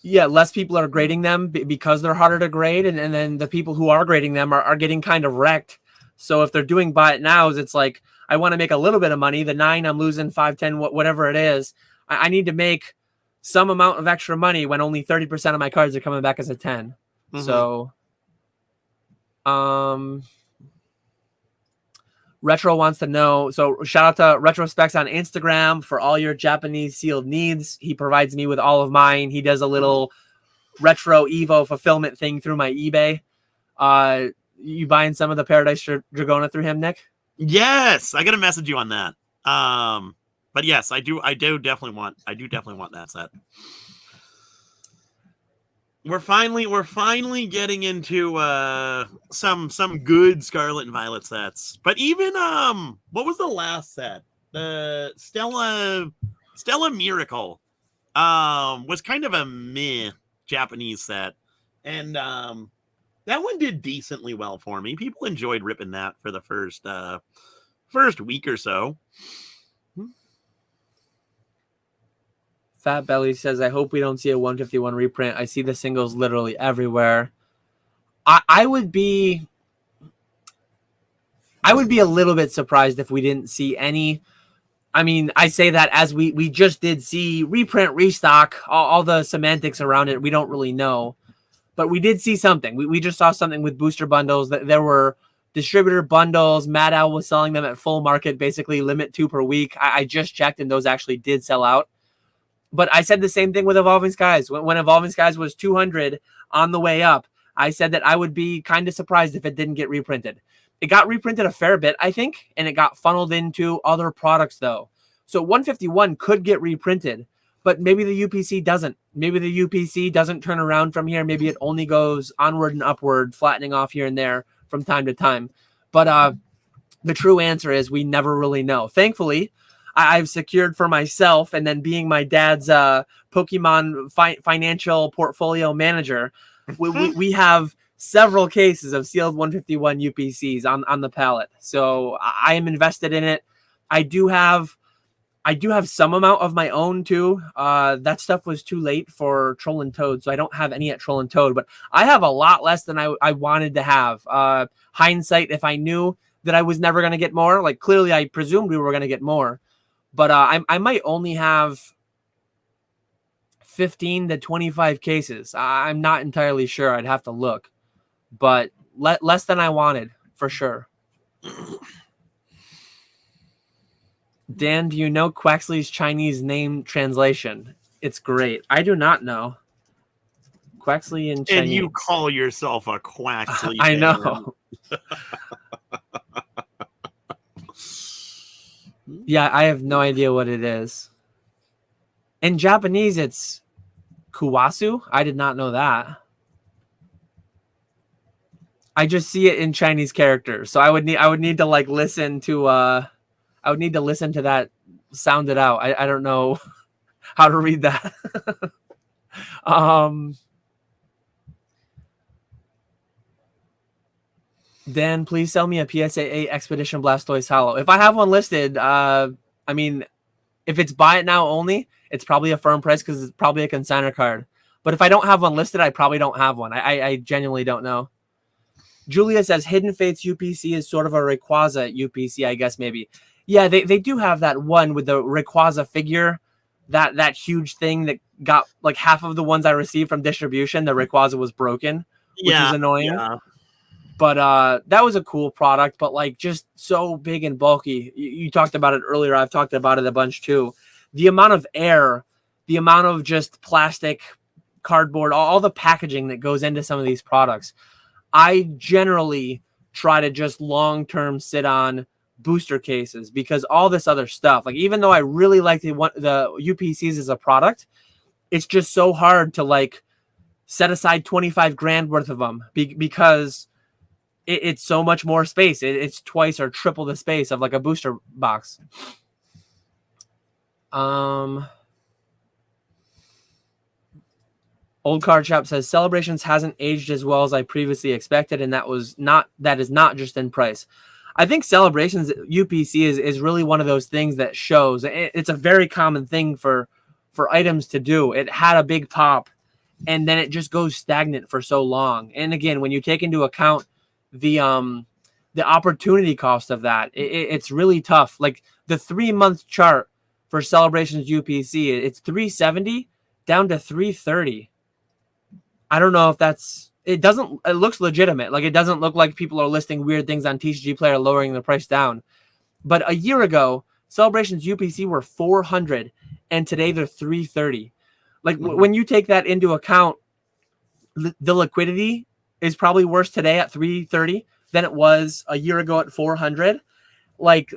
Yeah, less people are grading them because they're harder to grade, and then the people who are grading them are getting kind of wrecked. So if they're doing buy it nows, it's like, I want to make a little bit of money. The 9, I'm losing 5, 10, whatever it is. I need to make some amount of extra money when only 30% of my cards are coming back as a 10. Mm-hmm. So, Retro wants to know. So shout out to Retrospecs on Instagram for all your Japanese sealed needs. He provides me with all of mine. He does a little retro Evo fulfillment thing through my eBay. You buying some of the Paradise Dragona through him, Nick? Yes, I got to message you on that. But But yes, I do definitely want that set. We're finally getting into some good Scarlet and Violet sets. But even what was the last set? The Stella Miracle was kind of a meh Japanese set. And that one did decently well for me. People enjoyed ripping that for the first week or so. Fat Belly says, I hope we don't see a 151 reprint. I see the singles literally everywhere. I would be a little bit surprised if we didn't see any. I mean, I say that as we just did see reprint, restock, all the semantics around it. We don't really know. But we did see something. We just saw something with booster bundles. That there were distributor bundles. Mad Owl was selling them at full market, basically limit 2 per week. I just checked, and those actually did sell out. But I said the same thing with Evolving Skies. When Evolving Skies was 200 on the way up, I said that I would be kind of surprised if it didn't get reprinted. It got reprinted a fair bit, I think, and it got funneled into other products, though. So 151 could get reprinted, but maybe the UPC doesn't. Maybe the UPC doesn't turn around from here. Maybe it only goes onward and upward, flattening off here and there from time to time. But the true answer is we never really know. Thankfully, I've secured for myself, and then being my dad's Pokemon financial portfolio manager, we have several cases of sealed 151 UPCs on the pallet. So I am invested in it. I do have some amount of my own too. That stuff was too late for Troll and Toad, so I don't have any at Troll and Toad, but I have a lot less than I wanted to have. Hindsight, if I knew that I was never going to get more, like clearly I presumed we were going to get more. But I might only have 15 to 25 cases. I'm not entirely sure. I'd have to look. But less than I wanted, for sure. Dan, do you know Quaxley's Chinese name translation? It's great. I do not know. Quaxley in Chinese. And you call yourself a Quaxley. I know. Yeah, I have no idea what it is. In Japanese, it's Kuwasu. I did not know that. I just see it in Chinese characters, so I would need to like listen to I would need to listen to that, sound it out. I don't know how to read that. Dan, please sell me a PSA 8 Expedition Blastoise Hollow. If I have one listed, I mean, if it's buy it now only, it's probably a firm price because it's probably a consignor card. But if I don't have one listed, I probably don't have one. I genuinely don't know. Julia says Hidden Fates UPC is sort of a Rayquaza UPC, I guess maybe. Yeah, they do have that one with the Rayquaza figure, that huge thing that got like half of the ones I received from distribution. The Rayquaza was broken, which is annoying. Yeah. But that was a cool product, but like just so big and bulky. You talked about it earlier. I've talked about it a bunch too. The amount of air, the amount of just plastic, cardboard, all the packaging that goes into some of these products. I generally try to just long-term sit on booster cases because all this other stuff, like even though I really like the UPCs as a product, it's just so hard to like set aside 25 grand worth of them because it's so much more space. It's twice or triple the space of like a booster box. Old Card Shop says Celebrations hasn't aged as well as I previously expected, and that is not just in price. I think Celebrations UPC is really one of those things that shows. It's a very common thing for items to do. It had a big pop, and then it just goes stagnant for so long. And again, when you take into account the opportunity cost of that, it's really tough. Like the 3-month chart for Celebrations UPC, it's 370 down to 330. I don't know if it looks legitimate. Like it doesn't look like people are listing weird things on TCG Player lowering the price down. But a year ago, Celebrations UPC were 400 and today they're 330. Like when you take that into account, the liquidity is probably worse today at 330 than it was a year ago at 400. Like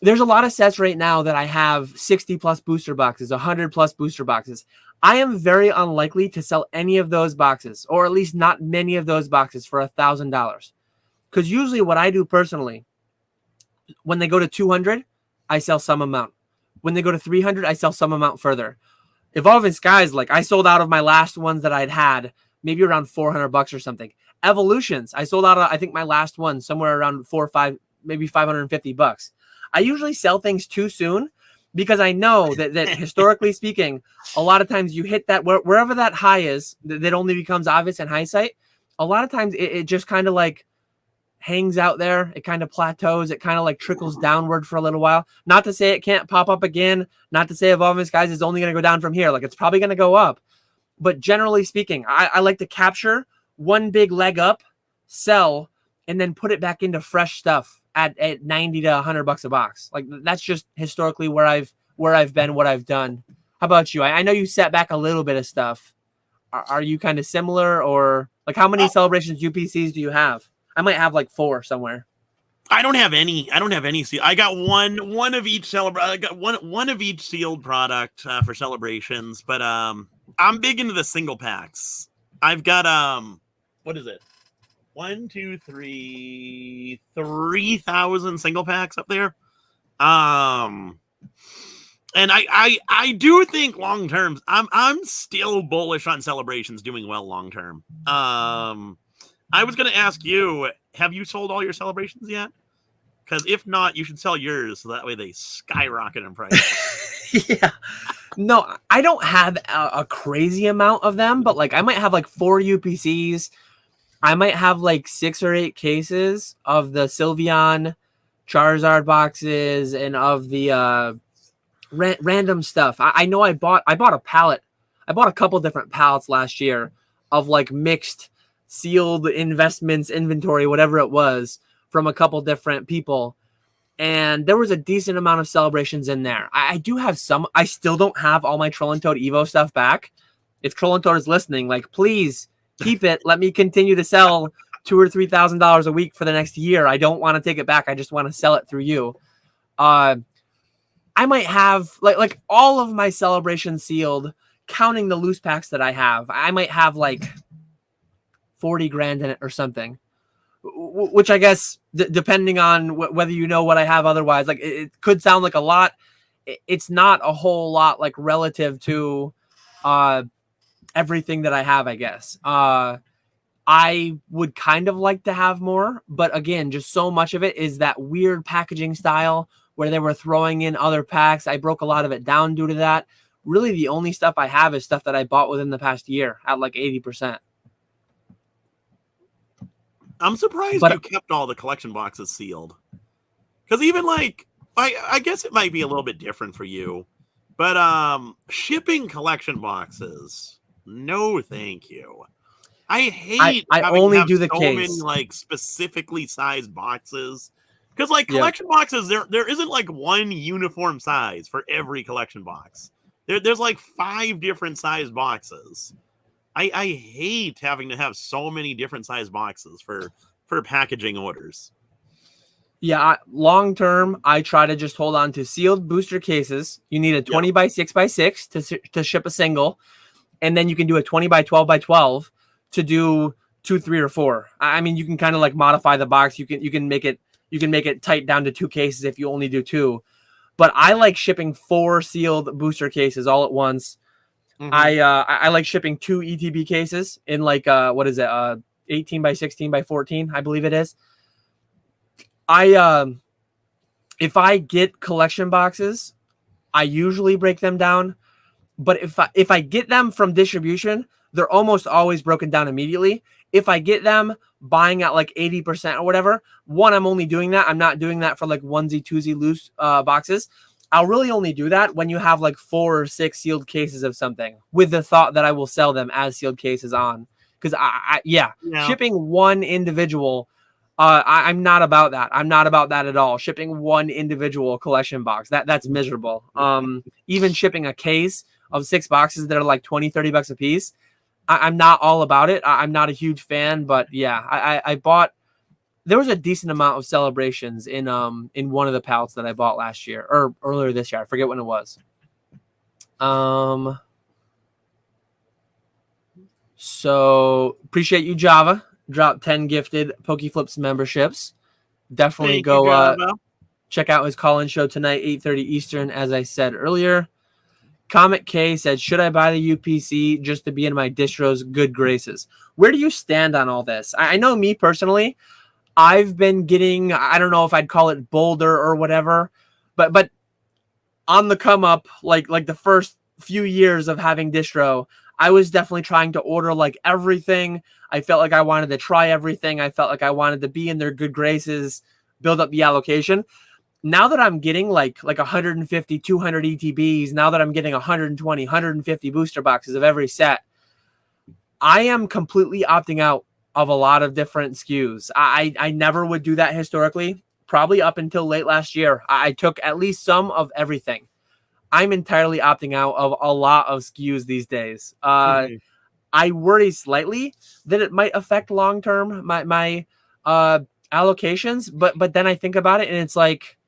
There's a lot of sets right now that I have 60 plus booster boxes, 100 plus booster boxes. I am very unlikely to sell any of those boxes, or at least not many of those boxes, for $1,000. Because usually what I do personally, when they go to 200, I sell some amount. When they go to 300, I sell some amount further. Evolving Skies, like I sold out of my last ones that I'd had, maybe around $400 or something. Evolutions, I sold out of, I think, my last one somewhere around $4 or $5, maybe $550. I usually sell things too soon because I know that historically speaking, a lot of times you hit that wherever that high is, that only becomes obvious in hindsight. A lot of times it just kind of like hangs out there. It kind of plateaus. It kind of like trickles downward for a little while. Not to say it can't pop up again. Not to say Evolving Skies is only going to go down from here. Like it's probably going to go up. But generally speaking, I like to capture one big leg up, sell, and then put it back into fresh stuff at 90 to $100 a box. Like that's just historically where I've been, what I've done. How about you? I know you set back a little bit of stuff. Are you kind of similar, or like how many Celebrations UPCs do you have? I might have like 4 somewhere. I don't have any. I got one of each I got one of each sealed product for Celebrations, but I'm big into the single packs. I've got what is it? 1, 2, 3, 3,000 single packs up there. And I do think long term, I'm still bullish on Celebrations doing well long term. I was going to ask you, have you sold all your Celebrations yet? Because if not, you should sell yours so that way they skyrocket in price. Yeah. No, I don't have a crazy amount of them, but like I might have like 4 UPCs. I might have like 6 or 8 cases of the Sylveon, Charizard boxes, and of the random stuff. I know I bought a pallet. I bought a couple different pallets last year of like mixed sealed investments, inventory, whatever it was, from a couple different people. And there was a decent amount of Celebrations in there. I do have some. I still don't have all my Trollentode Evo stuff back. If Trollentode is listening, like, please keep it. Let me continue to sell $2,000 or $3,000 a week for the next year. I don't want to take it back. I just want to sell it through you. I might have like all of my Celebrations sealed, counting the loose packs that I have. I might have like 40 grand in it or something, which I guess depending on whether you know what I have otherwise, like it could sound like a lot. It's not a whole lot, like relative to everything that I have, I guess. I would kind of like to have more, but again, just so much of it is that weird packaging style where they were throwing in other packs. I broke a lot of it down due to that. Really, the only stuff I have is stuff that I bought within the past year at like 80%. I'm surprised you kept all the collection boxes sealed. Because even like, I guess it might be a little bit different for you, but shipping collection boxes, no thank you. I hate I only do the so case. many like specifically sized boxes. Because like collection boxes, there isn't like one uniform size for every collection box. There's like 5 different size boxes. I hate having to have so many different size boxes for packaging orders. Yeah, long term, I try to just hold on to sealed booster cases. You need a 20 by 6 by 6 to ship a single, and then you can do a 20 by 12 by 12 to do 2, 3, or 4. I mean, you can kind of like modify the box. You can make it tight down to 2 cases if you only do 2. But I like shipping 4 sealed booster cases all at once. Mm-hmm. I like shipping 2 ETB cases in like 18 by 16 by 14, I believe it is. If I get collection boxes, I usually break them down. But if I get them from distribution, they're almost always broken down immediately. If I get them buying at like 80% or whatever, I'm only doing that. I'm not doing that for like onesie, twosie loose boxes. I'll really only do that when you have like 4 or 6 sealed cases of something, with the thought that I will sell them as sealed cases on. Because shipping one individual, I'm not about that. I'm not about that at all. Shipping one individual collection box, that's miserable. Even shipping a case of 6 boxes that are like $20, $30 a piece, I'm not all about it. I'm not a huge fan, but yeah, I bought there was a decent amount of celebrations in one of the pallets that I bought last year or earlier this year. I forget when it was. So appreciate you, Java. Drop 10 gifted PokeFlipz memberships. Definitely go check out his Callin Show tonight, 8:30 Eastern, as I said earlier. Comet K said, should I buy the UPC just to be in my distro's good graces? Where do you stand on all this? I know me personally, I've been getting, I don't know if I'd call it bolder or whatever, but on the come up, like the first few years of having distro, I was definitely trying to order like everything. I felt like I wanted to try everything. I felt like I wanted to be in their good graces, build up the allocation. Now that I'm getting like 150, 200 ETBs, now that I'm getting 120, 150 booster boxes of every set, I am completely opting out of a lot of different SKUs. I never would do that historically, probably up until late last year. I took at least some of everything. I'm entirely opting out of a lot of SKUs these days. I worry slightly that it might affect long-term my allocations, but then I think about it and it's like,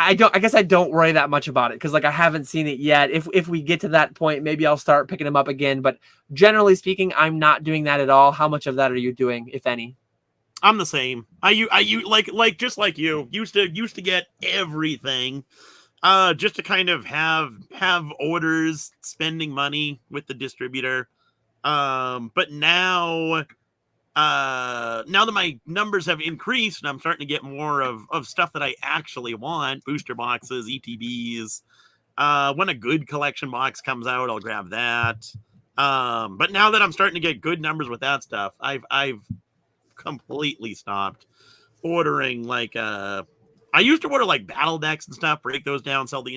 I guess I don't worry that much about it because like I haven't seen it yet. If we get to that point, maybe I'll start picking them up again. But generally speaking, I'm not doing that at all. How much of that are you doing, if any? I'm the same. I like just like you used to get everything, just to kind of have orders, spending money with the distributor. But now that my numbers have increased and I'm starting to get more of stuff that I actually want, booster boxes, ETBs, when a good collection box comes out, I'll grab that. But now that I'm starting to get good numbers with that stuff, I've completely stopped ordering like I used to order like battle decks and stuff, break those down, sell the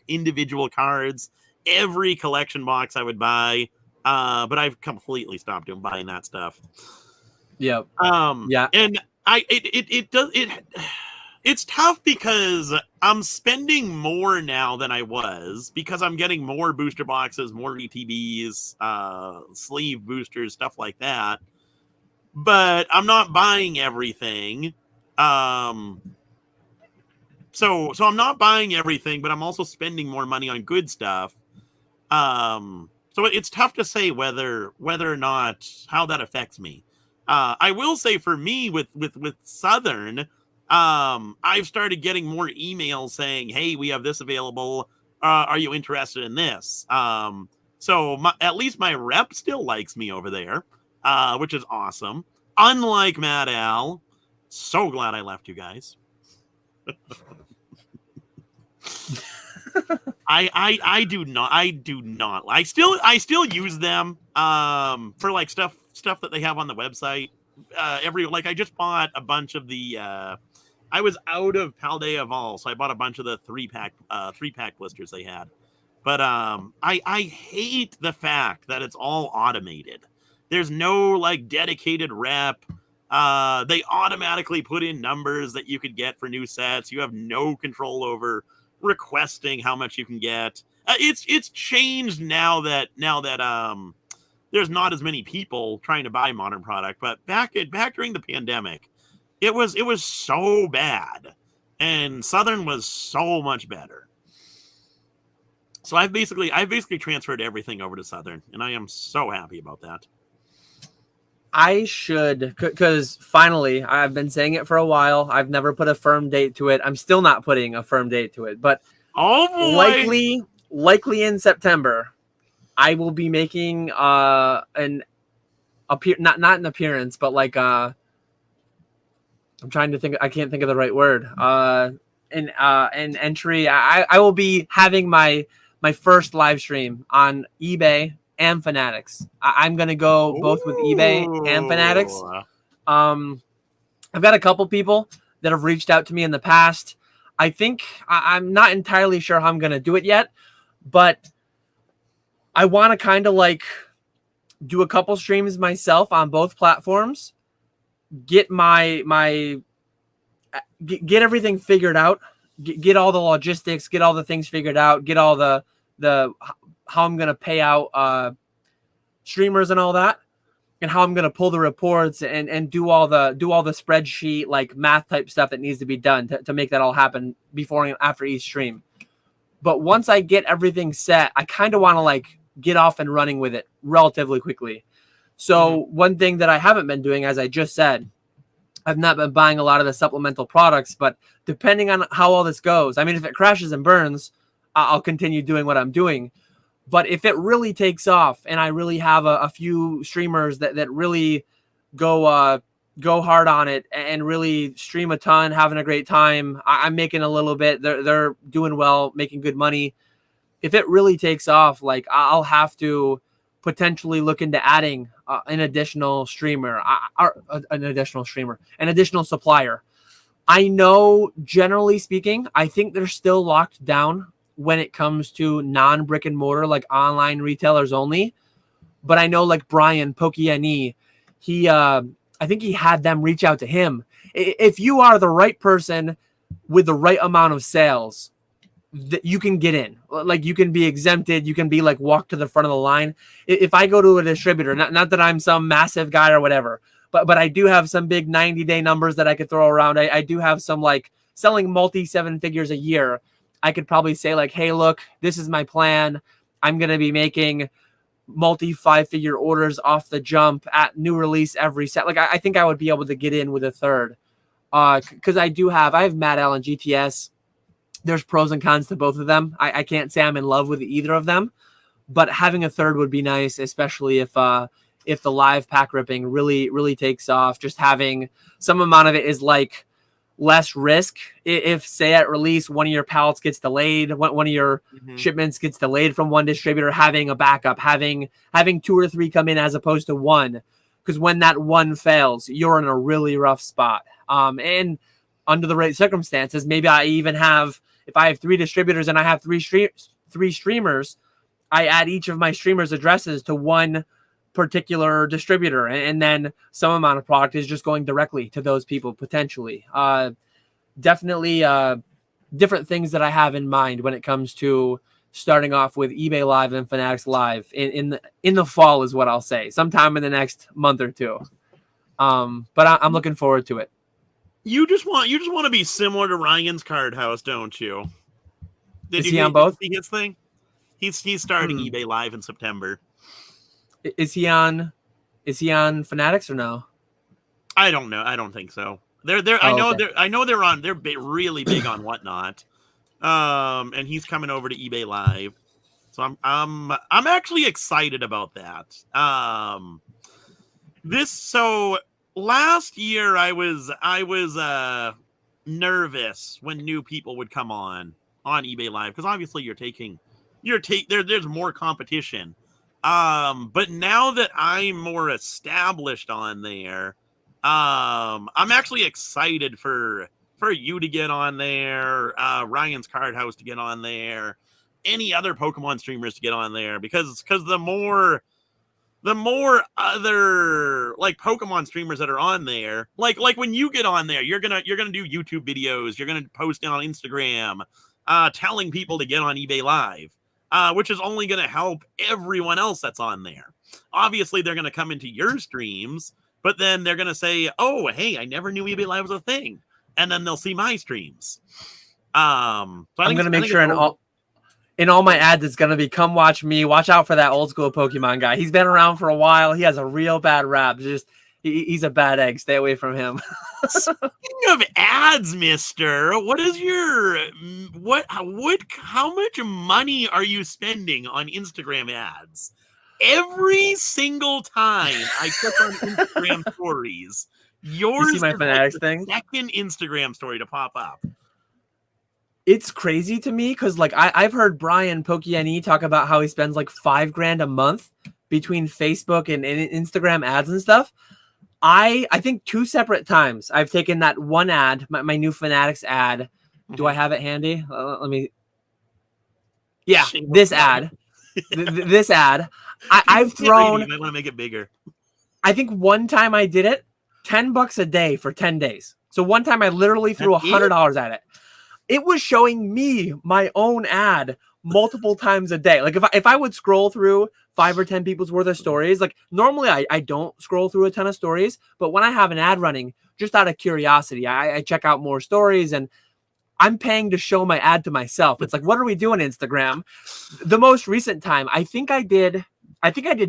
individual cards, every collection box I would buy. But I've completely stopped buying that stuff. Yep. Yeah. And it's tough because I'm spending more now than I was because I'm getting more booster boxes, more ETBs, sleeve boosters, stuff like that. But I'm not buying everything. So I'm not buying everything, but I'm also spending more money on good stuff. So it's tough to say whether or not how that affects me. I will say for me with Southern, I've started getting more emails saying, "Hey, we have this available. Are you interested in this?" So at least my rep still likes me over there, which is awesome. Unlike Mad Al, so glad I left you guys. I do not. I still use them for like stuff that they have on the website. I just bought a bunch of the I was out of Paldea Vol, so I bought a bunch of the 3-pack blisters they had. But I hate the fact that it's all automated. There's no like dedicated rep. They automatically put in numbers that you could get for new sets. You have no control over requesting how much you can get. It's changed now that there's not as many people trying to buy modern product, but back during the pandemic, it was so bad, and Southern was so much better. So I've basically transferred everything over to Southern, and I am so happy about that. I should, because finally, I've been saying it for a while. I've never put a firm date to it. I'm still not putting a firm date to it, but likely in September, I will be making not an appearance, but like I'm trying to think. I can't think of the right word. An entry. I will be having my first live stream on eBay and Fanatics. I'm gonna go both with eBay and Fanatics. I've got a couple people that have reached out to me in the past. I think I'm not entirely sure how I'm gonna do it yet, but I want to kind of like do a couple streams myself on both platforms, get get everything figured out, get all the logistics, get all the things figured out, get all the how I'm going to pay out streamers and all that. how I'm gonna pull the reports and do all the spreadsheet like math type stuff that needs to be done to make that all happen before and after each stream. But once I get everything set, I kind of want to like get off and running with it relatively quickly. So one thing that I haven't been doing, as I just said, I've not been buying a lot of the supplemental products, but depending on how all this goes, I mean, if it crashes and burns, I'll continue doing what I'm doing. But if it really takes off and I really have a few streamers that really go hard on it and really stream a ton, having a great time, I'm making a little bit, they're doing well, making good money. If it really takes off, like I'll have to potentially look into adding an additional streamer, an additional supplier. I know, generally speaking, I think they're still locked down when it comes to non-brick and mortar, like online retailers only. But I know like Brian, PokeNE, I think he had them reach out to him. If you are the right person with the right amount of sales, that you can get in. Like you can be exempted. You can be like walk to the front of the line. If I go to a distributor, not that I'm some massive guy or whatever, but I do have some big 90-day numbers that I could throw around. I do have some like selling multi 7 figures a year. I could probably say like, hey, look, this is my plan. I'm going to be making multi 5-figure orders off the jump at new release every set. Like I think I would be able to get in with a third. Cause I have Matt Allen GTS. There's pros and cons to both of them. I can't say I'm in love with either of them, but having a third would be nice, especially if the live pack ripping really, really takes off. Just having some amount of it is like less risk. If say at release, one of your pallets gets delayed, one of your shipments gets delayed from one distributor, having a backup, having 2 or 3 come in as opposed to one, because when that one fails, you're in a really rough spot. And under the right circumstances, maybe I even have, if I have 3 distributors and I have 3 streamers, I add each of my streamers' addresses to one particular distributor, and then some amount of product is just going directly to those people potentially. Definitely different things that I have in mind when it comes to starting off with eBay Live and Fanatics Live in the fall is what I'll say, sometime in the next month or 2. But I'm looking forward to it. You just want to be similar to Ryan's Card House, don't you? Is he on both? His thing? He's starting eBay Live in September. Is he on Fanatics or no? I don't know. I don't think so. They're I know they're on. They're really big on Whatnot. And he's coming over to eBay Live. So I'm actually excited about that. So last year I was nervous when new people would come on eBay Live, because obviously there's more competition. But now that I'm more established on there, I'm actually excited for you to get on there, Ryan's Card House to get on there, any other Pokemon streamers to get on there, because the more other like Pokemon streamers that are on there, like when you get on there, you're gonna do YouTube videos, you're gonna post it on Instagram, telling people to get on eBay Live. Which is only going to help everyone else that's on there. Obviously, they're going to come into your streams, but then they're going to say, oh, hey, I never knew eBay Live was a thing. And then they'll see my streams. So I'm going to make sure in all my ads, it's going to be, come watch me. Watch out for that old school Pokemon guy. He's been around for a while. He has a real bad rap. He's a bad egg. Stay away from him. Speaking of ads, mister, what is how much money are you spending on Instagram ads? Every single time I click on Instagram stories, yours is my Fanatics the thing? second Instagram story to pop up. It's crazy to me because like I've heard Brian PokeNE talk about how he spends like $5,000 a month between Facebook and Instagram ads and stuff. I think 2 separate times I've taken that one ad, my new Fanatics ad. Do I have it handy? Let me. Yeah, this ad. This ad. I've thrown. You might want to make it bigger. I think one time I did it, $10 a day for 10 days. So one time I literally threw $100 at it. It was showing me my own ad multiple times a day. Like if I would scroll through 5 or 10 people's worth of stories, like normally I don't scroll through a ton of stories, but when I have an ad running, just out of curiosity, I check out more stories, and I'm paying to show my ad to myself. It's like, what are we doing, Instagram? The most recent time, I think I did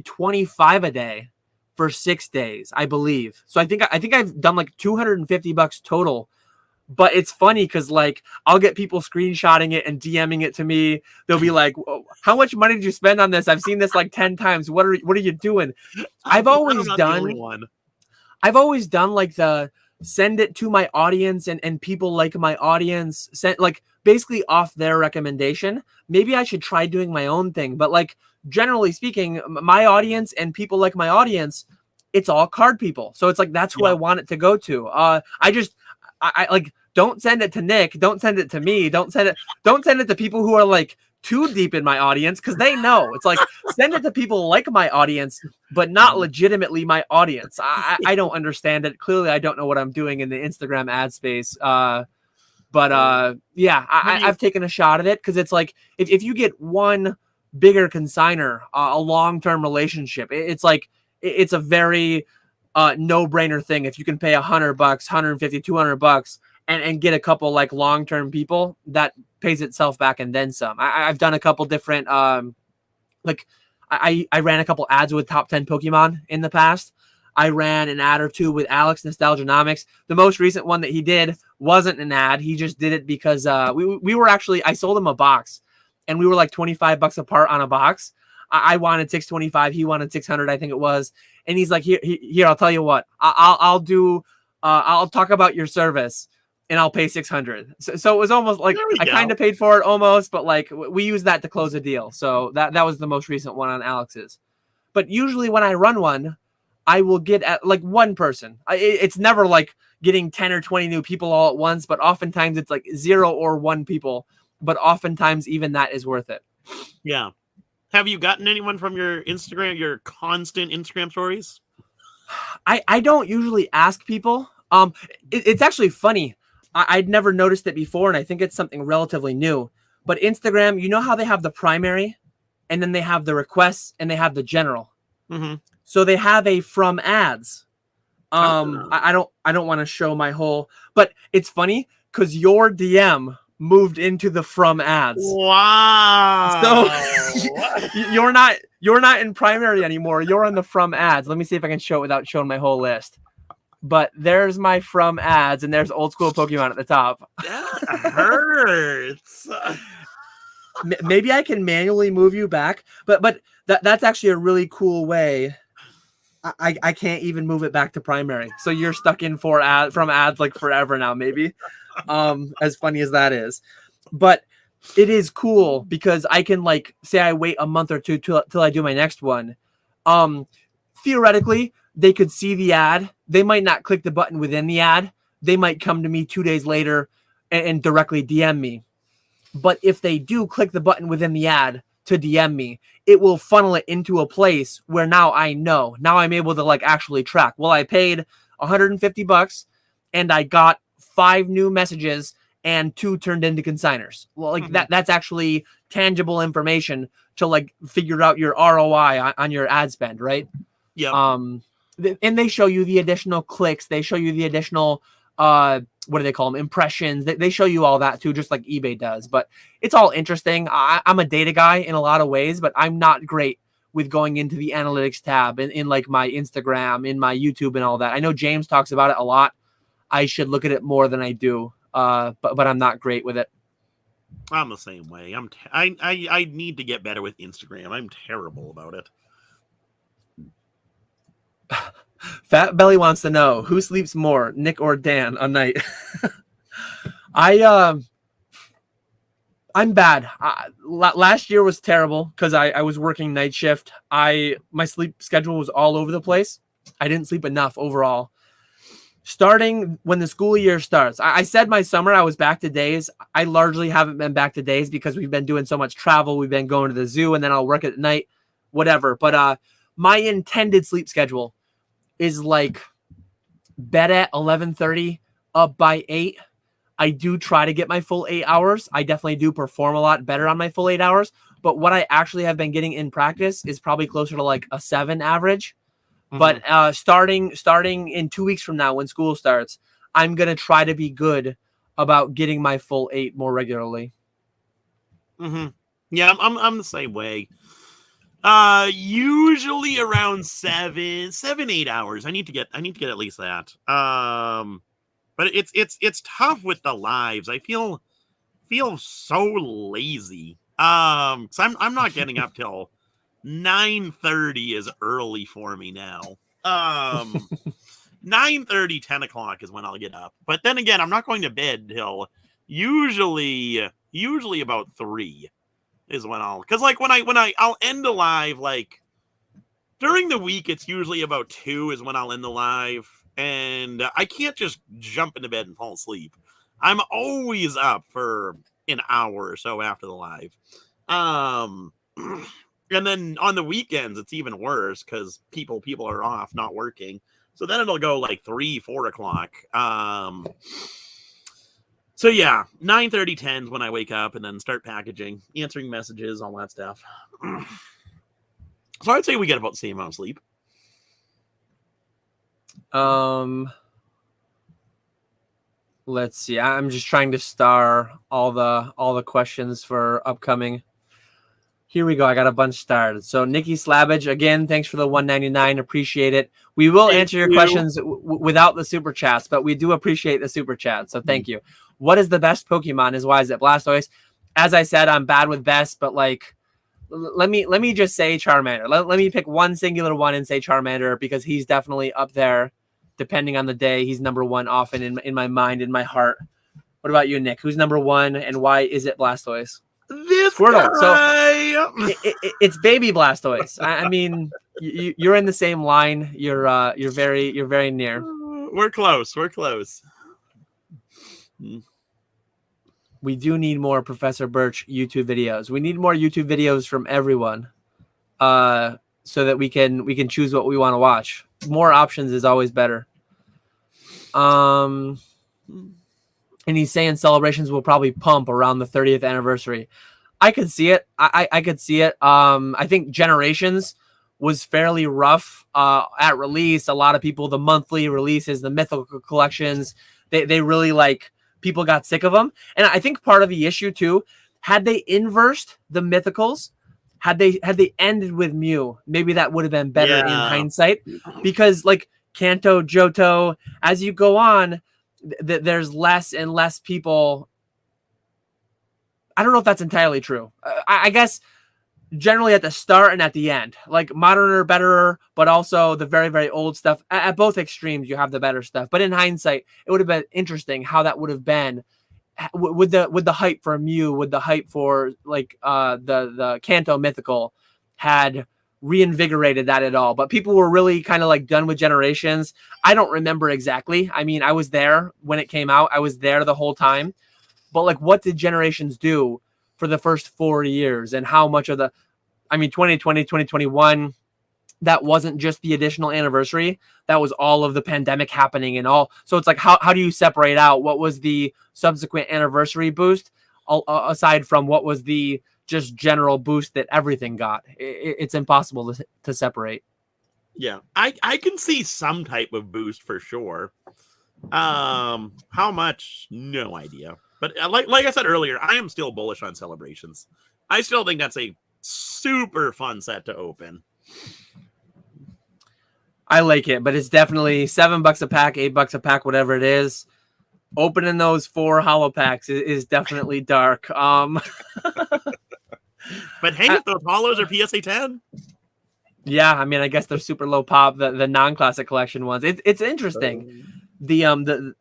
25 a day for 6 days, I believe. So I think I've done like $250 total. But it's funny because like I'll get people screenshotting it and DMing it to me. They'll be like, "How much money did you spend on this? I've seen this like 10 times. What are you doing?" I've always done like the send it to my audience and people like my audience, send like basically off their recommendation. Maybe I should try doing my own thing. But like generally speaking, my audience and people like my audience, it's all card people. So it's like that's who I want it to go to. I like, don't send it to Nick. Don't send it to me. Don't send it to people who are like too deep in my audience, because they know. It's like, send it to people like my audience, but not legitimately my audience. I don't understand it. Clearly, I don't know what I'm doing in the Instagram ad space. But yeah, I've taken a shot at it because it's like if you get one bigger consigner, a long-term relationship, it's like it's a very no-brainer thing. If you can pay $100, $150, $200 and get a couple like long-term people, that pays itself back and then some. I've done a couple different like I ran a couple ads with top 10 Pokemon in the past. I ran an ad or two with Alex Nostalgianomics. The most recent one that he did wasn't an ad. He just did it because we were actually, I sold him a box and we were like $25 apart on a box. I wanted 625. He wanted 600, I think it was. And he's like, here, I'll tell you what, I'll talk about your service and I'll pay 600. So it was almost like I kind of paid for it almost, but like we used that to close a deal. So that was the most recent one on Alex's. But usually when I run one, I will get at like one person. It's never like getting 10 or 20 new people all at once, but oftentimes it's like 0 or 1 people. But oftentimes even that is worth it. Yeah. Have you gotten anyone from your Instagram, your constant Instagram stories? I don't usually ask people. It's actually funny. I'd never noticed it before, and I think it's something relatively new. But Instagram, you know how they have the primary, and then they have the requests, and they have the general. Mm-hmm. So they have a from ads. I don't want to show my whole, but it's funny because your DM moved into the from ads. Wow. So you're not in primary anymore. You're on the from ads. Let me see if I can show it without showing my whole list. But there's my from ads, and there's Old School Pokemon at the top. That hurts. Maybe I can manually move you back, but that's actually a really cool way. I can't even move it back to primary, so you're stuck in from ads like forever now. Maybe, as funny as that is, but it is cool because I can like say I wait a month or two till I do my next one. Theoretically, they could see the ad. They might not click the button within the ad. They might come to me 2 days later and directly DM me. But if they do click the button within the ad to DM me, it will funnel it into a place where now I know. Now I'm able to like actually track. Well, I paid $150 and I got 5 new messages and 2 turned into consigners. Well, like that's actually tangible information to like figure out your ROI on your ad spend, right? Yeah. And they show you the additional clicks. They show you the additional what do they call them? Impressions. They show you all that too, just like eBay does. But it's all interesting. I'm a data guy in a lot of ways, but I'm not great with going into the analytics tab in like my Instagram, in my YouTube and all that. I know James talks about it a lot. I should look at it more than I do. But I'm not great with it. I'm the same way. I need to get better with Instagram. I'm terrible about it. Fat Belly wants to know who sleeps more, Nick or Dan, a night. I'm bad. Last year was terrible because I was working night shift. My sleep schedule was all over the place. I didn't sleep enough overall. Starting when the school year starts, I said my summer I was back to days. I largely haven't been back to days because we've been doing so much travel. We've been going to the zoo and then I'll work at night, whatever. But my intended sleep schedule is like bed at 11:30, up by 8. I do try to get my full 8 hours. I definitely do perform a lot better on my full 8 hours. But what I actually have been getting in practice is probably closer to like a 7 average. But starting in 2 weeks from now, when school starts, I'm gonna try to be good about getting my full 8 more regularly. Yeah, I'm the same way. Usually around 8 hours. I need to get at least that. But it's tough with the lives. I feel so lazy. So I'm not getting up till 9:30 is early for me now. 9:30, 10 o'clock is when I'll get up. But then again, I'm not going to bed till usually about 3 is when because like when I'll end the live, like during the week, it's usually about 2 is when I'll end the live. And I can't just jump into bed and fall asleep. I'm always up for an hour or so after the live. And then on the weekends, it's even worse because people are off, not working. So then it'll go like 3, 4 o'clock. So yeah, 9:30, 10 is when I wake up and then start packaging, answering messages, all that stuff. So I'd say we get about the same amount of sleep. Let's see. I'm just trying to star all the questions for upcoming. Here we go. I got a bunch started. So Nikki Slabbage, again, thanks for the $1.99. Appreciate it. We will answer your questions without the super chats, but we do appreciate the super chat. So thank you. What is the best Pokemon? Why is it Blastoise? As I said, I'm bad with best, but like, let me just say Charmander. Let me pick one singular one and say Charmander because he's definitely up there. Depending on the day, he's number one often in my mind, in my heart. What about you, Nick? Who's number one, and why is it Blastoise? This Squirtle. guy. So it's baby Blastoise. I mean, you're in the same line. You're very near. We're close. We do need more Professor Birch YouTube videos. We need more YouTube videos from everyone, so that we can choose what we want to watch. More options is always better. And he's saying celebrations will probably pump around the 30th anniversary. I could see it. I could see it. I think Generations was fairly rough at release. A lot of people, the monthly releases, the mythical collections, they really like, people got sick of them. And I think part of the issue too, had they inversed the mythicals, had they ended with Mew, maybe that would have been better in hindsight, because like Kanto, Johto, as you go on, there's less and less people. I don't know if that's entirely true. I guess generally at the start and at the end, like modern or better, but also the very, very old stuff. At both extremes, you have the better stuff. But in hindsight, it would have been interesting how that would have been with the hype for Mew, with the hype for like the Kanto mythical had reinvigorated that at all. But people were really kind of like done with Generations. I don't remember exactly. I mean, I was there when it came out. I was there the whole time. But like, what did Generations do for the first 4 years? And how much of 2020, 2021, that wasn't just the additional anniversary. That was all of the pandemic happening and all. So it's like, how do you separate out what was the subsequent anniversary boost aside from what was the just general boost that everything got? It's impossible to separate. Yeah, I can see some type of boost for sure. How much? No idea. But like I said earlier, I am still bullish on Celebrations. I still think that's a super fun set to open. I like it, but it's definitely $7 a pack, $8 a pack, whatever it is. Opening those 4 hollow packs is definitely dark. But hey, if those hollows are PSA 10. Yeah, I mean, I guess they're super low pop. The non-classic collection ones. It's interesting. The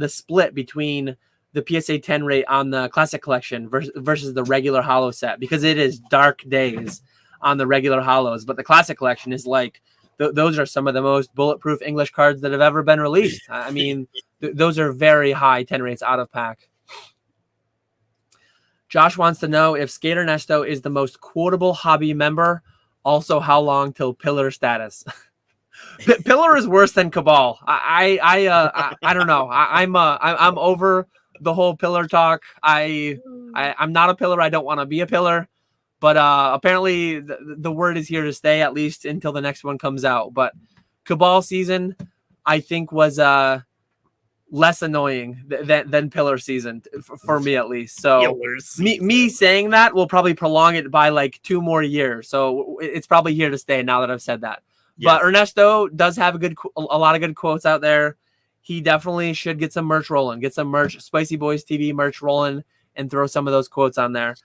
split between the PSA 10 rate on the classic collection versus the regular hollow set, because it is dark days on the regular hollows, but the classic collection is like those are some of the most bulletproof English cards that have ever been released. I mean, those are very high 10 rates out of pack. Josh wants to know if Skater Nesto is the most quotable hobby member. Also, how long till pillar status? Pillar is worse than Cabal. I don't know. I'm over the whole pillar talk. I'm not a pillar. I don't want to be a pillar. But apparently the word is here to stay, at least until the next one comes out. But Cabal season, I think, was less annoying than Pillar season for me, at least. So me saying that will probably prolong it by like 2 more years. So it's probably here to stay now that I've said that. Yes. But Ernesto does have a lot of good quotes out there. He definitely should get some merch rolling, get some merch, Spicy Boys TV merch rolling, and throw some of those quotes on there.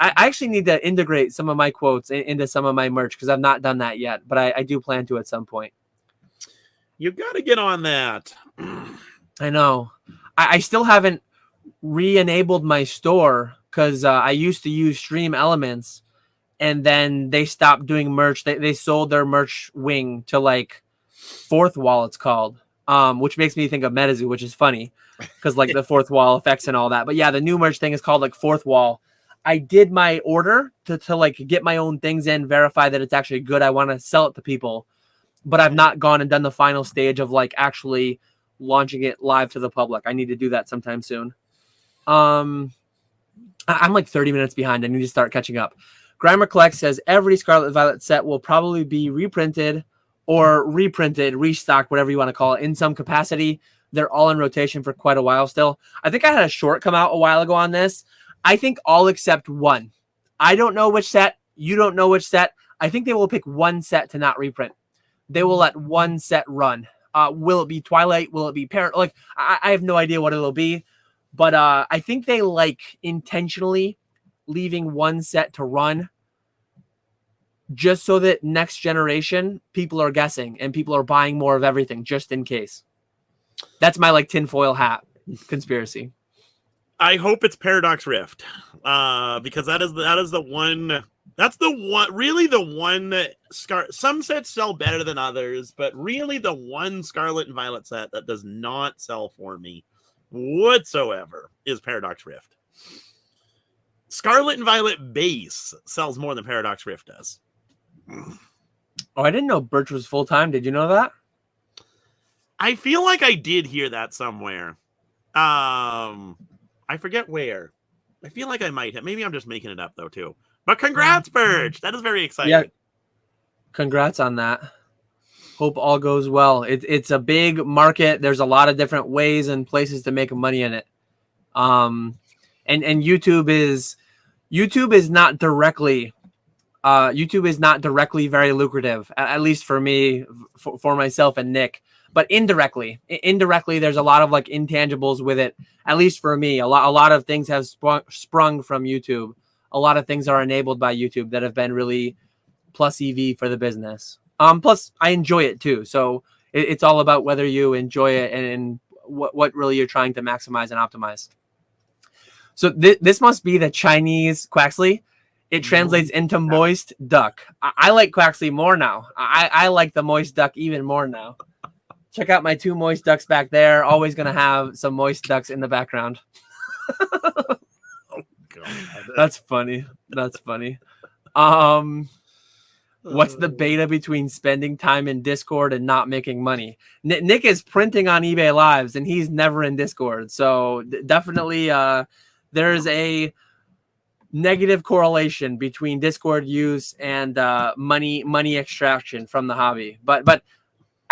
I actually need to integrate some of my quotes into some of my merch because I've not done that yet, but I do plan to at some point. You got to get on that. I know. I still haven't re-enabled my store because I used to use Stream Elements, and then they stopped doing merch. They sold their merch wing to like Fourth Wall, it's called, which makes me think of MetaZoo, which is funny because like the fourth wall effects and all that. But yeah, the new merch thing is called like Fourth Wall. I did my order to like get my own things in, verify that it's actually good. I want to sell it to people, but I've not gone and done the final stage of like actually launching it live to the public. I need to do that sometime soon. I'm like 30 minutes behind. I need to start catching up. Grimer Collect says every Scarlet Violet set will probably be reprinted or reprinted, restocked, whatever you want to call it, in some capacity. They're all in rotation for quite a while still. I think I had a short come out a while ago on this. I think all except one. I don't know which set. You don't know which set. I think they will pick one set to not reprint. They will let one set run. Will it be Twilight? Will it be Parent? Like, I have no idea what it'll be. But I think they like intentionally leaving one set to run just so that next generation, people are guessing and people are buying more of everything just in case. That's my like tinfoil hat conspiracy. I hope it's Paradox Rift, because that is the one. That's the one. Really, the one. Some sets sell better than others, but really, the one Scarlet and Violet set that does not sell for me whatsoever is Paradox Rift. Scarlet and Violet base sells more than Paradox Rift does. Oh, I didn't know Birch was full time. Did you know that? I feel like I did hear that somewhere. I forget where. I feel like I might have. Maybe I'm just making it up, though, too. But congrats, Birch. That is very exciting. Yeah. Congrats on that. Hope all goes well. It's a big market. There's a lot of different ways and places to make money in it. And YouTube is not directly very lucrative, at least for me, for myself and Nick. But indirectly, there's a lot of like intangibles with it. At least for me, a lot of things have sprung from YouTube. A lot of things are enabled by YouTube that have been really plus EV for the business. Plus, I enjoy it too. So it's all about whether you enjoy it and what really you're trying to maximize and optimize. So this must be the Chinese Quaxley. It translates into moist duck. I like Quaxley more now. I like the moist duck even more now. Check out my 2 moist ducks back there. Always going to have some moist ducks in the background. Oh, God. That's funny. What's the beta between spending time in Discord and not making money? Nick is printing on eBay Lives, and he's never in Discord. So definitely there's a negative correlation between Discord use and money extraction from the hobby. But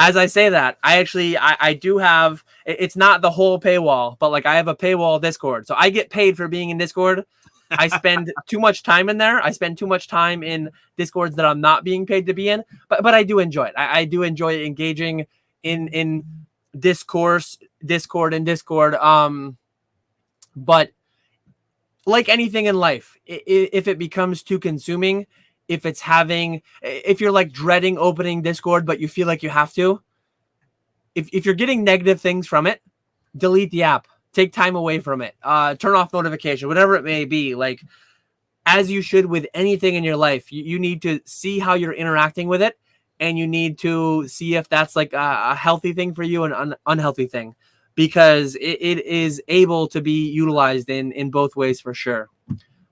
as I say that, I do have, it's not the whole paywall, but like I have a paywall Discord. So I get paid for being in Discord. I spend too much time in there. I spend too much time in Discords that I'm not being paid to be in, but I do enjoy it. I do enjoy engaging in Discord. But like anything in life, if it becomes too consuming, if you're like dreading opening Discord, but you feel like you have to, if you're getting negative things from it, delete the app, take time away from it, turn off notification, whatever it may be. Like, as you should with anything in your life, you need to see how you're interacting with it, and you need to see if that's like a healthy thing for you and an unhealthy thing, because it is able to be utilized in both ways for sure.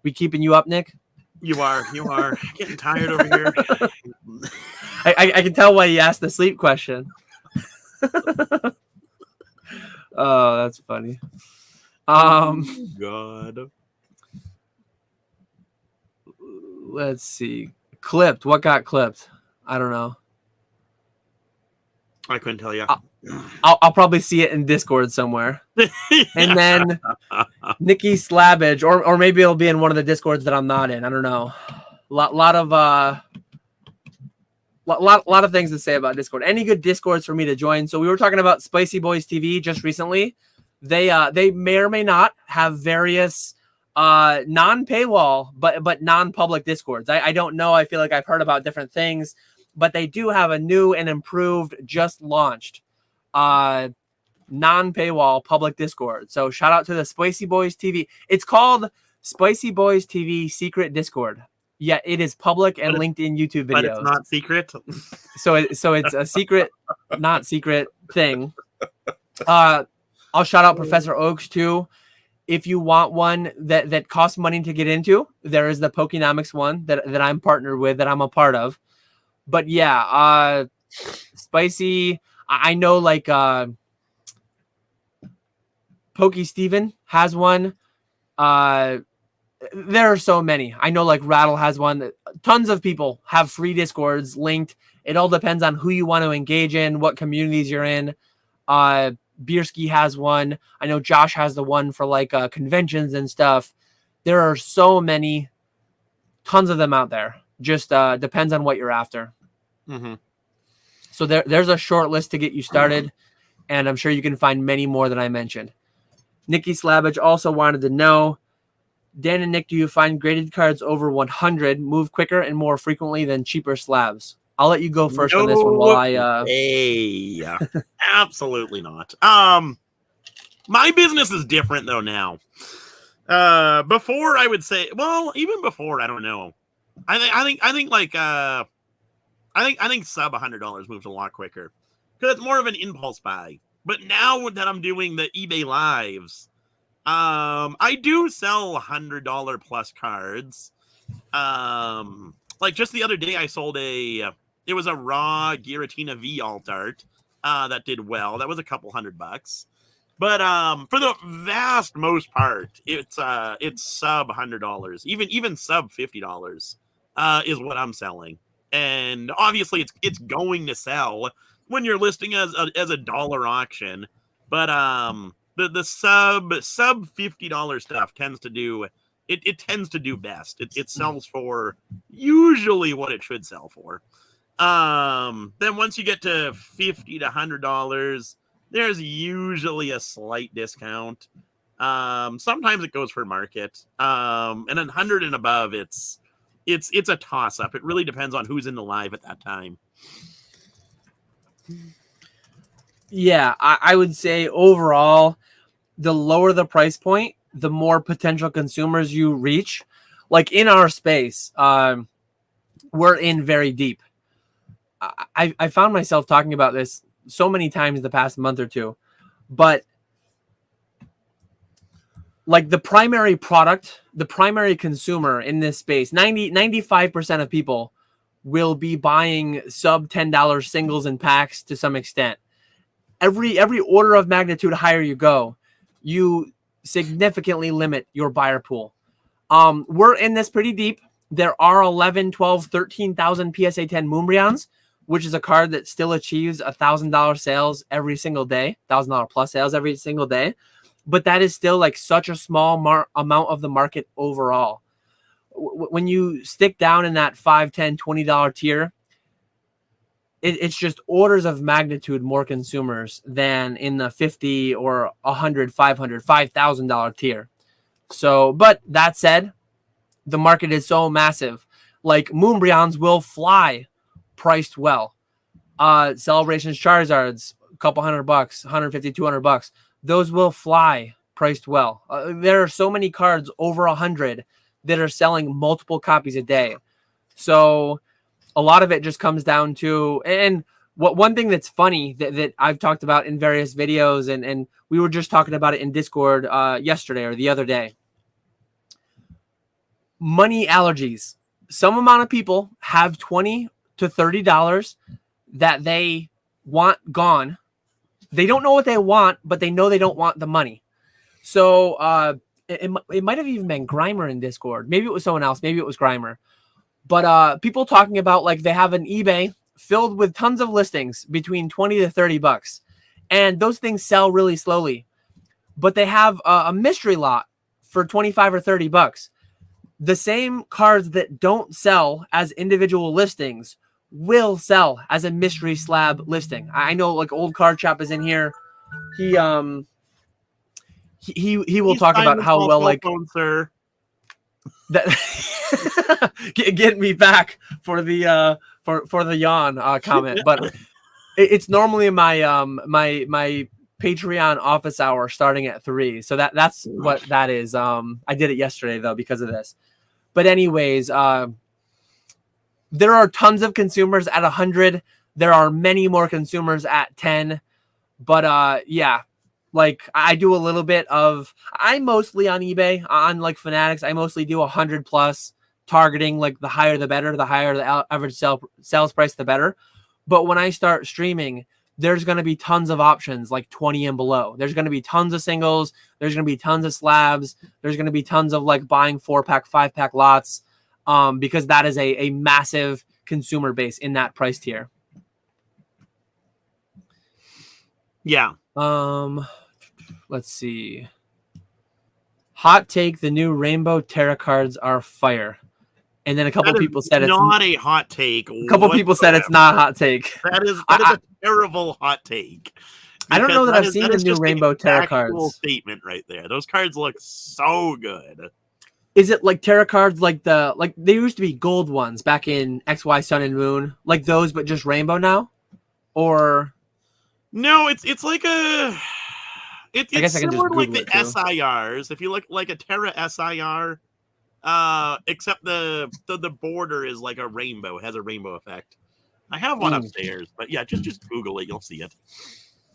We keeping you up, Nick? You are getting tired over here. I can tell why you asked the sleep question. Oh, that's funny. God. Let's see. Clipped. What got clipped? I don't know. I couldn't tell you. I'll probably see it in Discord somewhere. And then Nikki Slabbage, or maybe it'll be in one of the Discords that I'm not in. I don't know. Lot of things to say about Discord. Any good Discords for me to join? So we were talking about Spicy Boys TV just recently. They may or may not have various non-paywall but non-public Discords. I don't know. I feel like I've heard about different things, but they do have a new and improved, just launched non-paywall public Discord. So shout out to the Spicy Boys TV. It's called Spicy Boys TV Secret Discord. Yeah, it is public and linked in YouTube videos. But it's not secret. So it's a secret, not secret thing. I'll shout out Professor Oaks too. If you want one that costs money to get into, there is the Pokenomics one that I'm partnered with, that I'm a part of. But yeah, Spicy, I know like Poke Steven has one. There are so many. I know like Rattle has one. Tons of people have free Discords linked. It all depends on who you want to engage in, what communities you're in. Bierski has one. I know Josh has the one for like conventions and stuff. There are so many, tons of them out there. Just depends on what you're after. Mm-hmm. So there's a short list to get you started, and I'm sure you can find many more than I mentioned. Nikki Slabbage also wanted to know, Dan and Nick, do you find graded cards over 100 move quicker and more frequently than cheaper slabs? I'll let you go first on this one while I... Hey, absolutely not. My business is different though now. Before I would say, well, even before, I don't know. I think sub $100 moves a lot quicker because it's more of an impulse buy. But now that I'm doing the eBay lives, I do sell $100 plus cards. Like just the other day, I sold it was a raw Giratina V alt art that did well. That was a couple $100. But for the vast most part, it's sub $100, even sub $50 is what I'm selling. And obviously, it's going to sell when you're listing as a dollar auction. But the sub $50 stuff tends to do it tends to do best. It sells for usually what it should sell for. Then once you get to $50 to $100, there's usually a slight discount. Sometimes it goes for market. And then 100 and above, it's a toss up. It really depends on who's in the live at that time. Yeah, I would say overall, the lower the price point, the more potential consumers you reach. Like in our space, we're in very deep. I found myself talking about this so many times the past month or two, but like the primary product, the primary consumer in this space, 95% of people will be buying sub $10 singles and packs to some extent. Every order of magnitude higher you go, you significantly limit your buyer pool. We're in this pretty deep. There are 11, 12, 13,000 PSA 10 Moonbreons, which is a card that still achieves $1,000 sales every single day, $1,000 plus sales every single day. But that is still like such a small amount of the market overall. When you stick down in that $5, $10, $20 tier, it's just orders of magnitude more consumers than in the $50 or $100, $500, $5,000 tier. So, but that said, the market is so massive. Like Moonbreons will fly priced well. Celebrations Charizards, a couple $100, $150, $200. Those will fly priced well. There are so many cards over 100 that are selling multiple copies a day. So a lot of it just comes down to, and one thing that's funny that I've talked about in various videos, and we were just talking about it in Discord yesterday or the other day. Money allergies. Some amount of people have $20 to $30 that they want gone. They don't know what they want, but they know they don't want the money. So it might have even been Grimer in Discord. Maybe it was someone else. Maybe it was Grimer. But people talking about like they have an eBay filled with tons of listings between 20 to 30 bucks. And those things sell really slowly. But they have a mystery lot for 25 or 30 bucks. The same cards that don't sell as individual listings will sell as a mystery slab listing. I know like Old Card Shop is in here. He will talk about how well like phone, sir. That get me back for the yawn comment, but it's normally my my Patreon office hour starting at 3, so that's what that is. I did it yesterday though because of this, but anyways, there are tons of consumers at 100. There are many more consumers at 10, but yeah. Like I do a little bit of, I'm mostly on eBay on like Fanatics. I mostly do 100 plus, targeting like the higher the better, the higher the average sales price, the better. But when I start streaming, there's going to be tons of options like 20 and below. There's going to be tons of singles. There's going to be tons of slabs. There's going to be tons of like buying 4-pack, 5-pack lots, because that is a massive consumer base in that price tier. Yeah. Let's see. Hot take: the new Rainbow Terra cards are fire. And then a couple people said it's not a hot take. A couple people said it's not a hot take. That is a terrible hot take. I don't know that I've seen the new Rainbow Terra cards. Statement right there. Those cards look so good. Is it like Terra cards like they used to be gold ones back in XY Sun and Moon, like those but just rainbow now? Or no, it's like a it's similar to like the too. SIRs. If you look like a Terra SIR, except the border is like a rainbow, has a rainbow effect. I have one upstairs, but yeah, just Google it, you'll see it.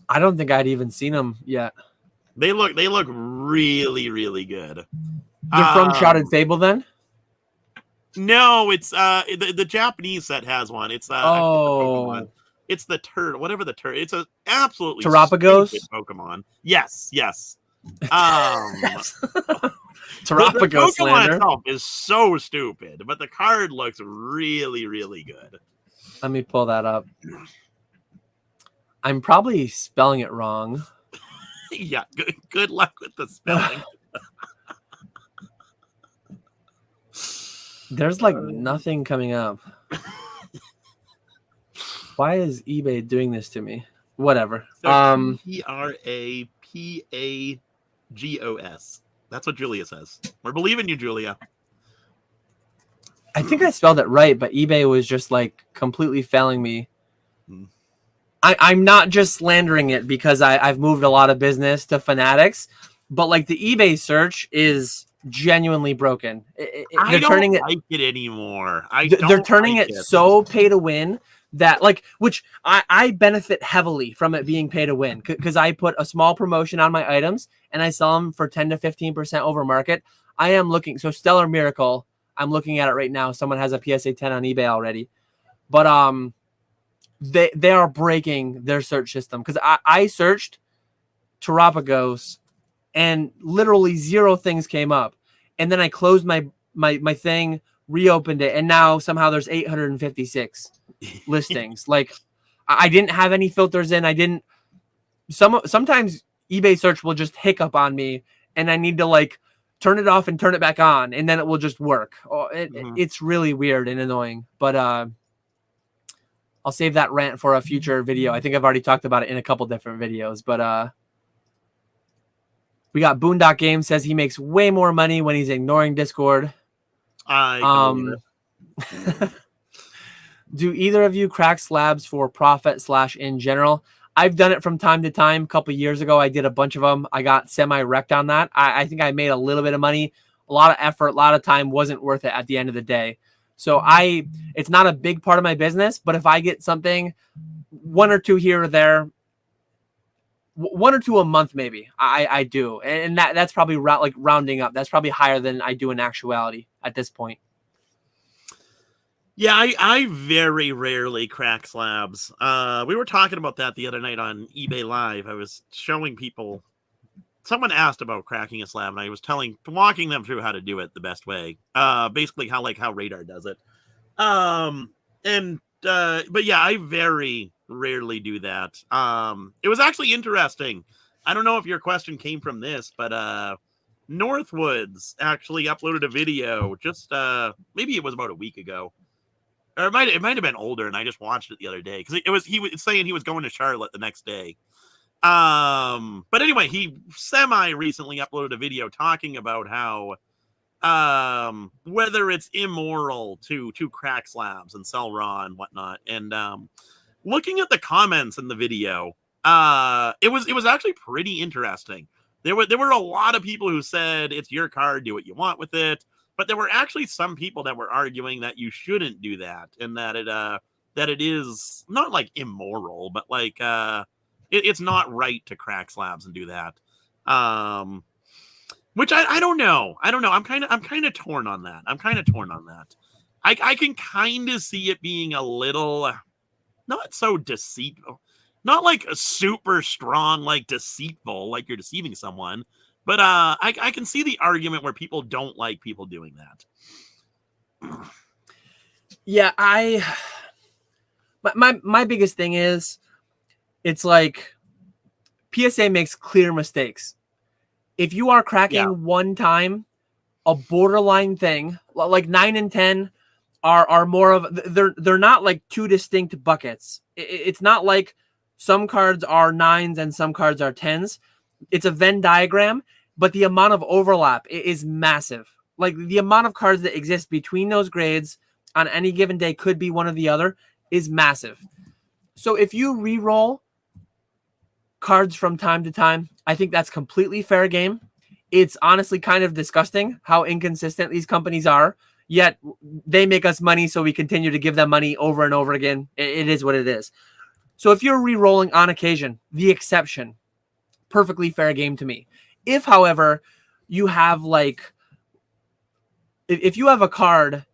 I don't think I'd even seen them yet. They look really, really good. They're from Shrouded Fable then? No, it's the Japanese set has one. It's it's the turd, whatever the turd. It's a absolutely Terrapagos Pokemon. Yes. Terrapagos slander itself is so stupid, but the card looks really, really good. Let me pull that up. I'm probably spelling it wrong. Yeah, good luck with the spelling. There's like nothing coming up. Why is eBay doing this to me? Whatever. So Terrapagos. That's what Julia says. We're believing you, Julia. I think I spelled it right, but eBay was just like completely failing me. I'm not just slandering it because I've moved a lot of business to Fanatics, but like the eBay search is genuinely broken. I don't like it anymore. They're turning it so pay to win that like, which I benefit heavily from it being pay to win because I put a small promotion on my items and I sell them for 10 to 15% over market. I am looking, so Stella Miracle, I'm looking at it right now. Someone has a PSA 10 on eBay already, but they are breaking their search system because I searched Terrapagos and literally 0 things came up, and then I closed my thing, reopened it, and now somehow there's 856 listings. Like I didn't have any filters in. I didn't. Sometimes eBay search will just hiccup on me, and I need to like turn it off and turn it back on, and then it will just work. It's really weird and annoying, but I'll save that rant for a future video. I think I've already talked about it in a couple different videos, but we got Boondock Games says he makes way more money when he's ignoring Discord. Do either of you crack slabs for profit / in general? I've done it from time to time. A couple years ago, I did a bunch of them. I got semi-wrecked on that. I think I made a little bit of money. A lot of effort, a lot of time wasn't worth it at the end of the day. So it's not a big part of my business, but if I get something, 1 or 2 here or there, 1 or 2 a month, maybe I do. And that's probably like rounding up. That's probably higher than I do in actuality at this point. Yeah, I very rarely crack slabs. We were talking about that the other night on eBay Live. I was showing people someone asked about cracking a slab, and I was walking them through how to do it the best way. Basically how Radar does it. But yeah, I very rarely do that. It was actually interesting. I don't know if your question came from this, but Northwoods actually uploaded a video just maybe it was about a week ago, or it might have been older, and I just watched it the other day because he was saying he was going to Charlotte the next day. But anyway, he recently uploaded a video talking about how whether it's immoral to crack slabs and sell raw and whatnot. And looking at the comments in the video, it was actually pretty interesting. There were a lot of people who said it's your card, do what you want with it. But there were actually some people that were arguing that you shouldn't do that, and that it is not like immoral, but like it's not right to crack slabs and do that. Which I don't know. I'm kind of torn on that. I can kind of see it being a little not so deceitful, not like a super strong, like deceitful, like you're deceiving someone. But I can see the argument where people don't like people doing that. Yeah, my biggest thing is it's like PSA makes clear mistakes. If you are cracking one time, a borderline thing, like 9 and 10 are more of they're not like two distinct buckets. It's not like some cards are 9s and some cards are 10s. It's a Venn diagram, but the amount of overlap is massive. Like the amount of cards that exist between those grades on any given day could be one or the other is massive. So if you re-roll cards from time to time, I think that's completely fair game. It's honestly kind of disgusting how inconsistent these companies are, yet they make us money, so we continue to give them money over and over again. It is what it is. So if you're re-rolling on occasion, the exception, perfectly fair game to me. If, however, you have if you have a card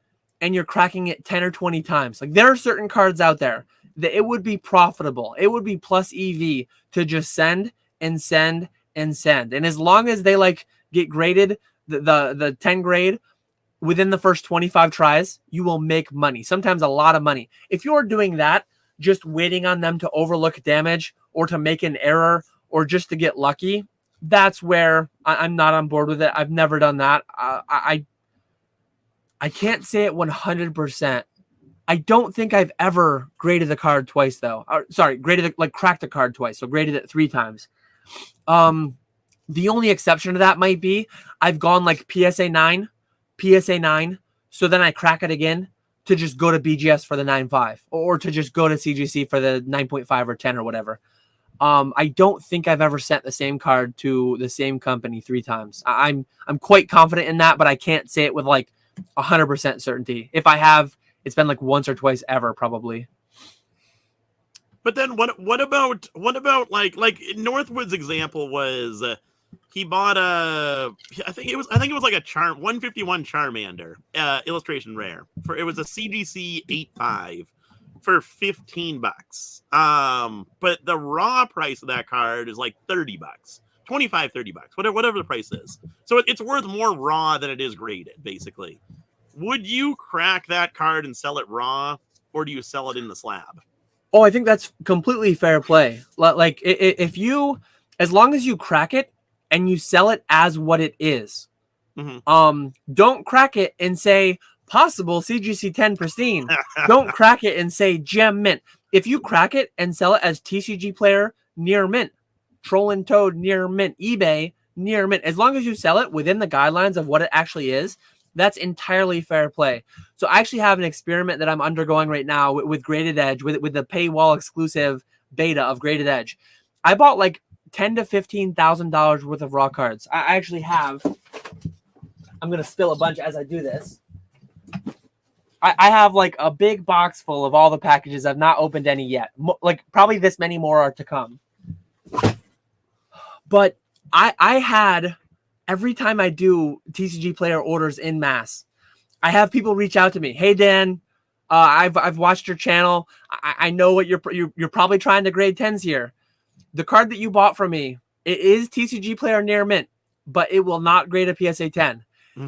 and you're cracking it 10 or 20 times, like there are certain cards out there that it would be profitable. It would be plus EV to just send and send and send. And as long as they get graded, the 10 grade within the first 25 tries, you will make money. Sometimes a lot of money. If you're doing that, just waiting on them to overlook damage or to make an error or just to get lucky, that's where I'm not on board with it. I've never done that. I can't say it 100%. I don't think I've ever graded the card twice, though. Cracked the card twice, so graded it 3 times. The only exception to that might be I've gone like PSA 9, so then I crack it again to just go to BGS for the 9.5 or to just go to CGC for the 9.5 or 10 or whatever. I don't think I've ever sent the same card to the same company 3 times. I'm quite confident in that, but I can't say it with 100% certainty. If I have, it's been once or twice ever, probably. But then what about Northwood's example was he bought I think it was like a 151 Charmander illustration rare it was a CGC 8.5 for $15. But the raw price of that card is like $30, $25-30, whatever the price is. So it's worth more raw than it is graded, basically. Would you crack that card and sell it raw, or do you sell it in the slab? Oh, I think that's completely fair play. If you, as long as you crack it and you sell it as what it is, don't crack it and say possible CGC 10 pristine. Don't crack it and say gem mint. If you crack it and sell it as TCG player near mint, Troll and Toad near mint, eBay near mint, as long as you sell it within the guidelines of what it actually is, that's entirely fair play. So I actually have an experiment that I'm undergoing right now with Graded Edge, with the paywall exclusive beta of Graded Edge. I bought $10,000 to $15,000 worth of raw cards. I actually have. I'm gonna spill a bunch as I do this. I have a big box full of all the packages. I've not opened any yet. Probably this many more are to come. But I had, every time I do TCG player orders in mass, I have people reach out to me. Hey, Dan, I've watched your channel. I know what you're probably trying to grade 10s here. The card that you bought from me, it is TCG player near mint, but it will not grade a PSA 10.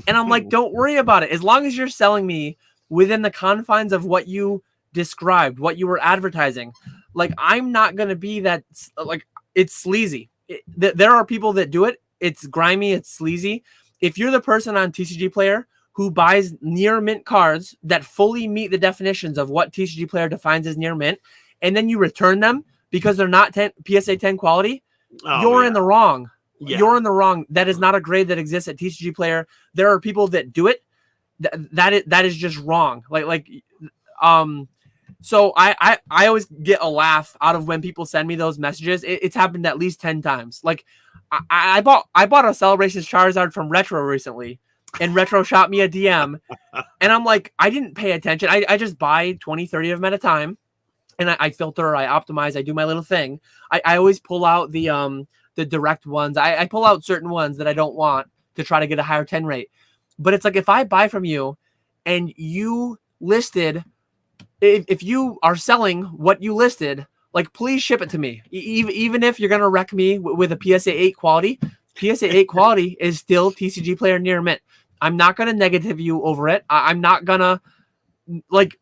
And I'm like, don't worry about it. As long as you're selling me within the confines of what you described, what you were advertising, like, I'm not going to be that, like, it's sleazy. There are people that do it. It's grimy. It's sleazy. If you're the person on TCG player who buys near mint cards that fully meet the definitions of what TCG player defines as near mint, and then you return them because they're not PSA 10 quality, you're in the wrong. Yeah. You're in the wrong. That is not a grade that exists at TCG player. There are people that do it. That is just wrong. So I always get a laugh out of when people send me those messages. It's happened at least 10 times. Like, I bought a Celebrations Charizard from Retro recently, and Retro shot me a DM, and I'm like, I didn't pay attention. I just buy 20, 30 of them at a time, and I filter, I optimize, I do my little thing. I always pull out the direct ones. I pull out certain ones that I don't want to try to get a higher 10 rate. But it's like, if I buy from you and you listed, if you are selling what you listed, like, please ship it to me. Even if you're going to wreck me with a PSA 8 quality, PSA 8 quality is still TCG player near mint. I'm not going to negative you over it. I'm not going to, like,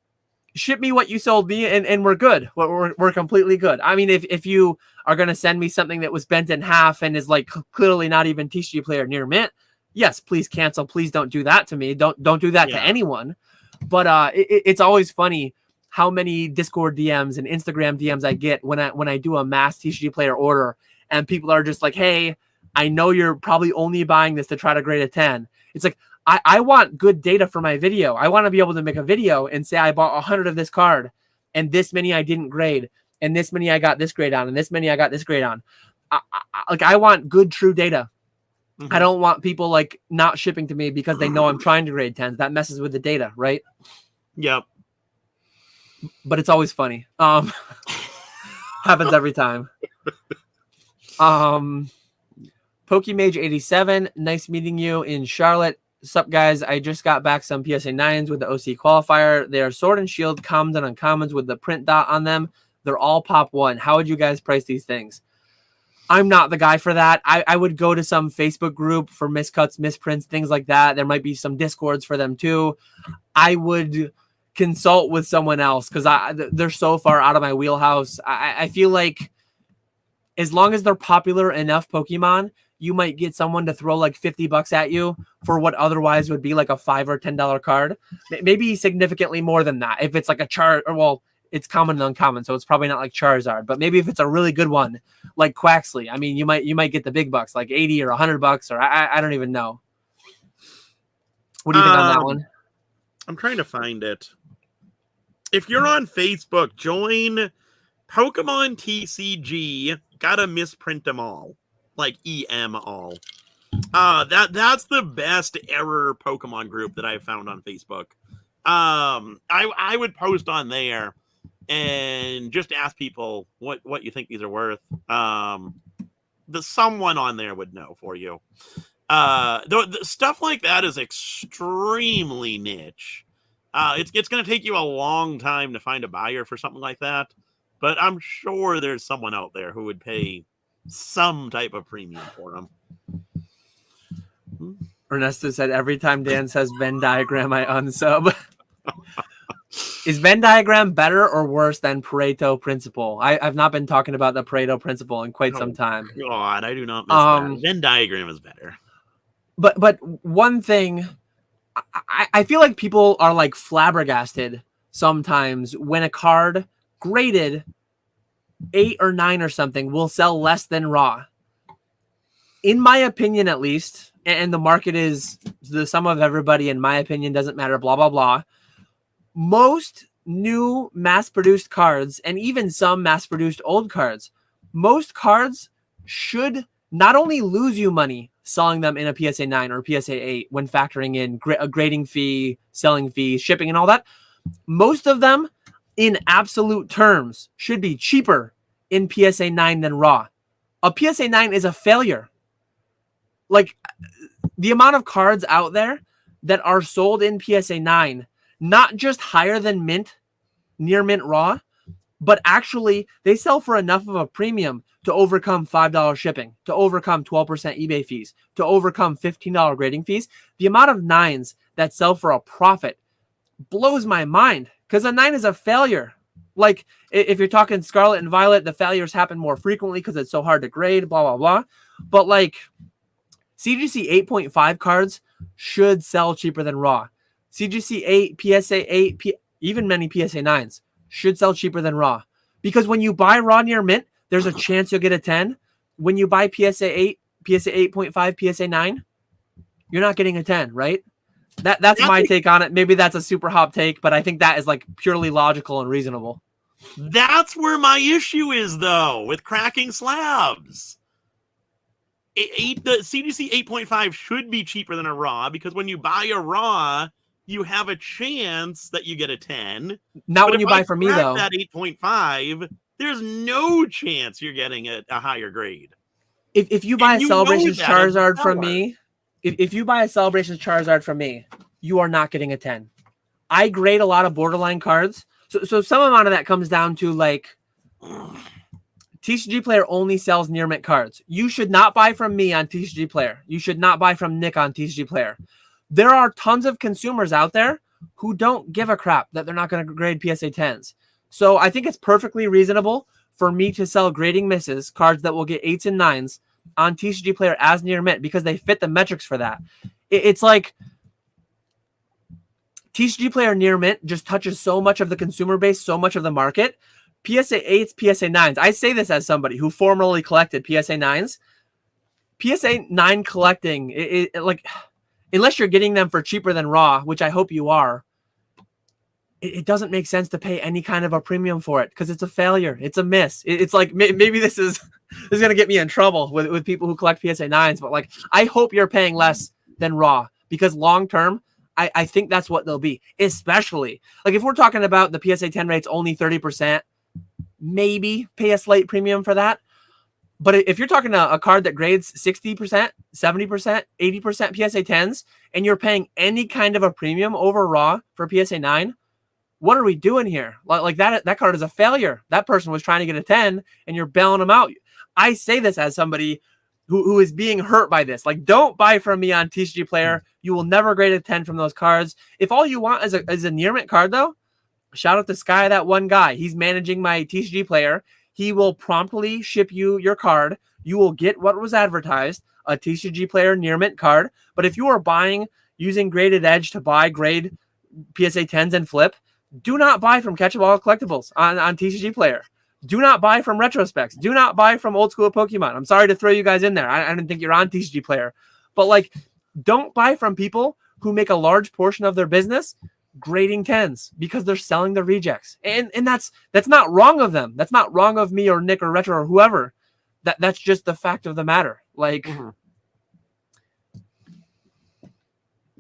ship me what you sold me and we're good. We're completely good. I mean, if you are going to send me something that was bent in half and is, like, clearly not even TCG player near mint, yes, please cancel. Please don't do that to me. Don't do that to anyone. But it's always funny how many Discord DMs and Instagram DMs I get when I do a mass TCG player order, and people are just like, hey, I know you're probably only buying this to try to grade a 10. It's like, I want good data for my video. I want to be able to make a video and say I bought 100 of this card, and this many I didn't grade, and this many I got this grade on, and this many I got this grade on. I want good, true data. Mm-hmm. I don't want people, like, not shipping to me because they know I'm trying to grade 10s. That messes with the data, right? Yep. But it's always funny. Happens every time. Pokemage87, nice meeting you in Charlotte. Sup, guys? I just got back some PSA 9s with the OC qualifier. They are Sword and Shield commons and uncommons with the print dot on them. They're all pop 1. How would you guys price these things? I'm not the guy for that. I would go to some Facebook group for miscuts, misprints, things like that. There might be some Discords for them too. I would consult with someone else because they're so far out of my wheelhouse. I feel like as long as they're popular enough Pokemon, you might get someone to throw like $50 at you for what otherwise would be like a $5 or $10 card. Maybe significantly more than that. If it's like it's common and uncommon, so it's probably not like Charizard. But maybe if it's a really good one, like Quaxley, I mean, you might get the big bucks, like $80 or $100, or I don't even know. What do you think on that one? I'm trying to find it. If you're on Facebook, join Pokemon TCG. Gotta misprint them all, like EM all. That's the best error Pokemon group that I've found on Facebook. I would post on there and just ask people what you think these are worth. Someone on there would know for you. The stuff like that is extremely niche. It's going to take you a long time to find a buyer for something like that, but I'm sure there's someone out there who would pay some type of premium for them. Ernesto said, every time Dan says Venn diagram, I unsub. Is Venn diagram better or worse than Pareto principle? I've not been talking about the Pareto principle in quite some time. God, I do not miss that. Venn diagram is better. But one thing, I feel like people are like flabbergasted sometimes when a card graded 8 or 9 or something will sell less than raw. In my opinion, at least, and the market is the sum of everybody, in my opinion, doesn't matter, blah, blah, blah. Most new mass-produced cards, and even some mass-produced old cards, most cards should not only lose you money selling them in a PSA 9 or PSA 8 when factoring in a grading fee, selling fee, shipping, and all that. Most of them, in absolute terms, should be cheaper in PSA 9 than raw. A PSA 9 is a failure. Like, the amount of cards out there that are sold in PSA 9, not just higher than mint, near mint raw, but actually they sell for enough of a premium to overcome $5 shipping, to overcome 12% eBay fees, to overcome $15 grading fees. The amount of 9s that sell for a profit blows my mind, because a 9 is a failure. Like, if you're talking Scarlet and Violet, the failures happen more frequently because it's so hard to grade, blah, blah, blah. But like, CGC 8.5 cards should sell cheaper than Raw. CGC 8, PSA 8, even many PSA 9s should sell cheaper than Raw. Because when you buy Raw near mint, there's a chance you'll get a 10. When you buy PSA 8, PSA 8.5, PSA 9, you're not getting a 10, right? That's my take on it. Maybe that's a super hot take, but I think that is like purely logical and reasonable. That's where my issue is, though, with cracking slabs. The CGC 8.5 should be cheaper than a Raw, because when you buy a Raw, you have a chance that you get a 10. Not but when you buy from me, though. That 8.5, there's no chance you're getting a higher grade. If you buy a Celebrations Charizard from me, if you buy a Celebrations Charizard from me, you are not getting a 10. I grade a lot of borderline cards. So some amount of that comes down to like TCG Player only sells near mint cards. You should not buy from me on TCG Player. You should not buy from Nick on TCG Player. There are tons of consumers out there who don't give a crap that they're not going to grade PSA 10s. So I think it's perfectly reasonable for me to sell grading misses, cards that will get 8s and 9s on TCG Player as near mint, because they fit the metrics for that. It's like TCG Player near mint just touches so much of the consumer base, so much of the market. PSA 8s, PSA 9s. I say this as somebody who formerly collected PSA 9s. PSA 9 collecting, like, unless you're getting them for cheaper than Raw, which I hope you are, it doesn't make sense to pay any kind of a premium for it, because it's a failure. It's a miss. It's like, maybe this is going to get me in trouble with people who collect PSA 9s, but like, I hope you're paying less than Raw, because long term, I think that's what they'll be. Especially like if we're talking about the PSA 10 rates only 30%, maybe pay a slight premium for that. But if you're talking a card that grades 60%, 70%, 80% PSA 10s, and you're paying any kind of a premium over Raw for PSA 9, what are we doing here? Like that card is a failure. That person was trying to get a 10 and you're bailing them out. I say this as somebody who is being hurt by this. Like, don't buy from me on TCG Player. You will never grade a 10 from those cards. If all you want is a near mint card, though, shout out to Sky, that one guy. He's managing my TCG Player. He will promptly ship you your card. You will get what was advertised, a TCG Player near mint card. But if you are buying using Graded Edge to buy grade PSA 10s and flip, do not buy from KetchumAllCollectibles on TCG Player. Do not buy from Retrospecs. Do not buy from Old School Pokemon. I'm sorry to throw you guys in there. I didn't think you're on TCG Player. But like, don't buy from people who make a large portion of their business grading 10s, because they're selling the rejects. And that's not wrong of them. That's not wrong of me or Nick or Retro or whoever. That's just the fact of the matter. Like,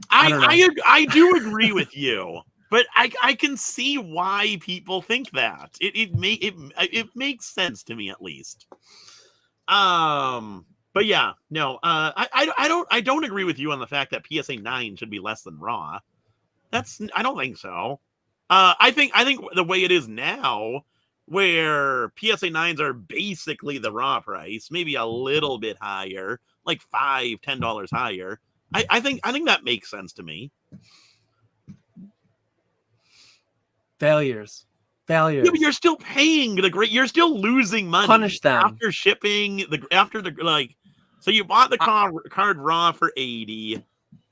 I do agree with you. But I can see why people think that. It makes sense to me, at least. But yeah, no. I don't agree with you on the fact that PSA 9 should be less than Raw. I don't think so. I think the way it is now, where PSA 9s are basically the Raw price, maybe a little bit higher, like $5-10 higher. I think that makes sense to me. Failures. Yeah, but you're still paying you're still losing money. Punish them after shipping so you bought the card Raw for 80.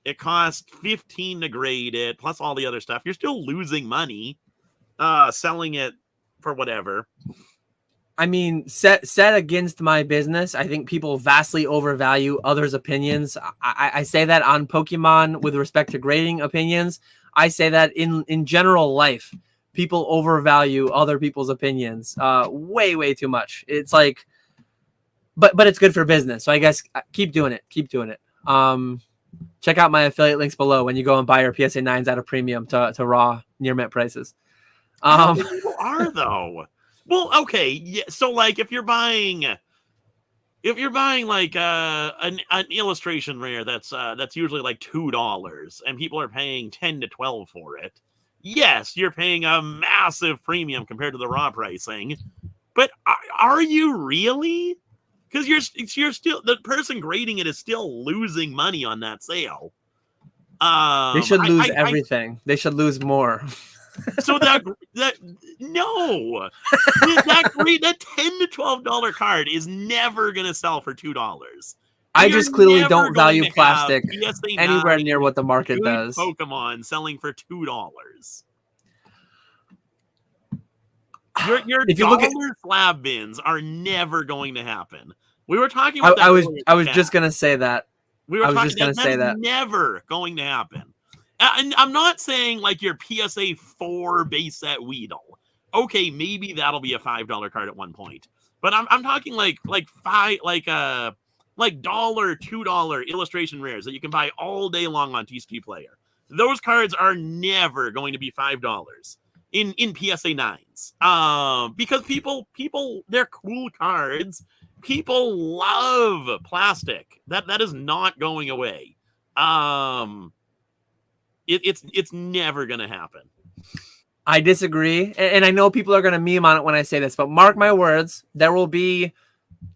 It cost 15 to grade it, plus all the other stuff. You're still losing money selling it for whatever. I mean, set against my business, I think people vastly overvalue others' opinions. I say that on Pokemon with respect to grading opinions. I say that in general life. People overvalue other people's opinions way too much. It's like, but it's good for business. So I guess keep doing it. Check out my affiliate links below when you go and buy your PSA 9s at a premium to Raw near mint prices. People are though. Well, okay, yeah. So like if you're buying like an illustration rare that's usually like $2 and people are paying 10 to 12 for it. yes, you're paying a massive premium compared to the raw pricing, but are you really? Because you're still, the person grading it is still losing money on that sale. They should lose everything. They should lose more. So that no, that $10 to $12 card is never gonna sell for $2. I just clearly don't value plastic PSA anywhere near what the market good does. Pokemon selling for $2. Your if you look at slab bins are never going to happen. We were talking about that. I was just gonna say that. We were just gonna say that never going to happen. And I'm not saying like your PSA 4 base set Weedle. Okay, maybe that'll be a $5 card at one point. But I'm talking like $1, $2 illustration rares that you can buy all day long on TCG Player. Those cards are never going to be $5 in PSA 9s. Because people they're cool cards. People love plastic. That is not going away. It's never gonna happen. I disagree, and I know people are gonna meme on it when I say this, but mark my words, there will be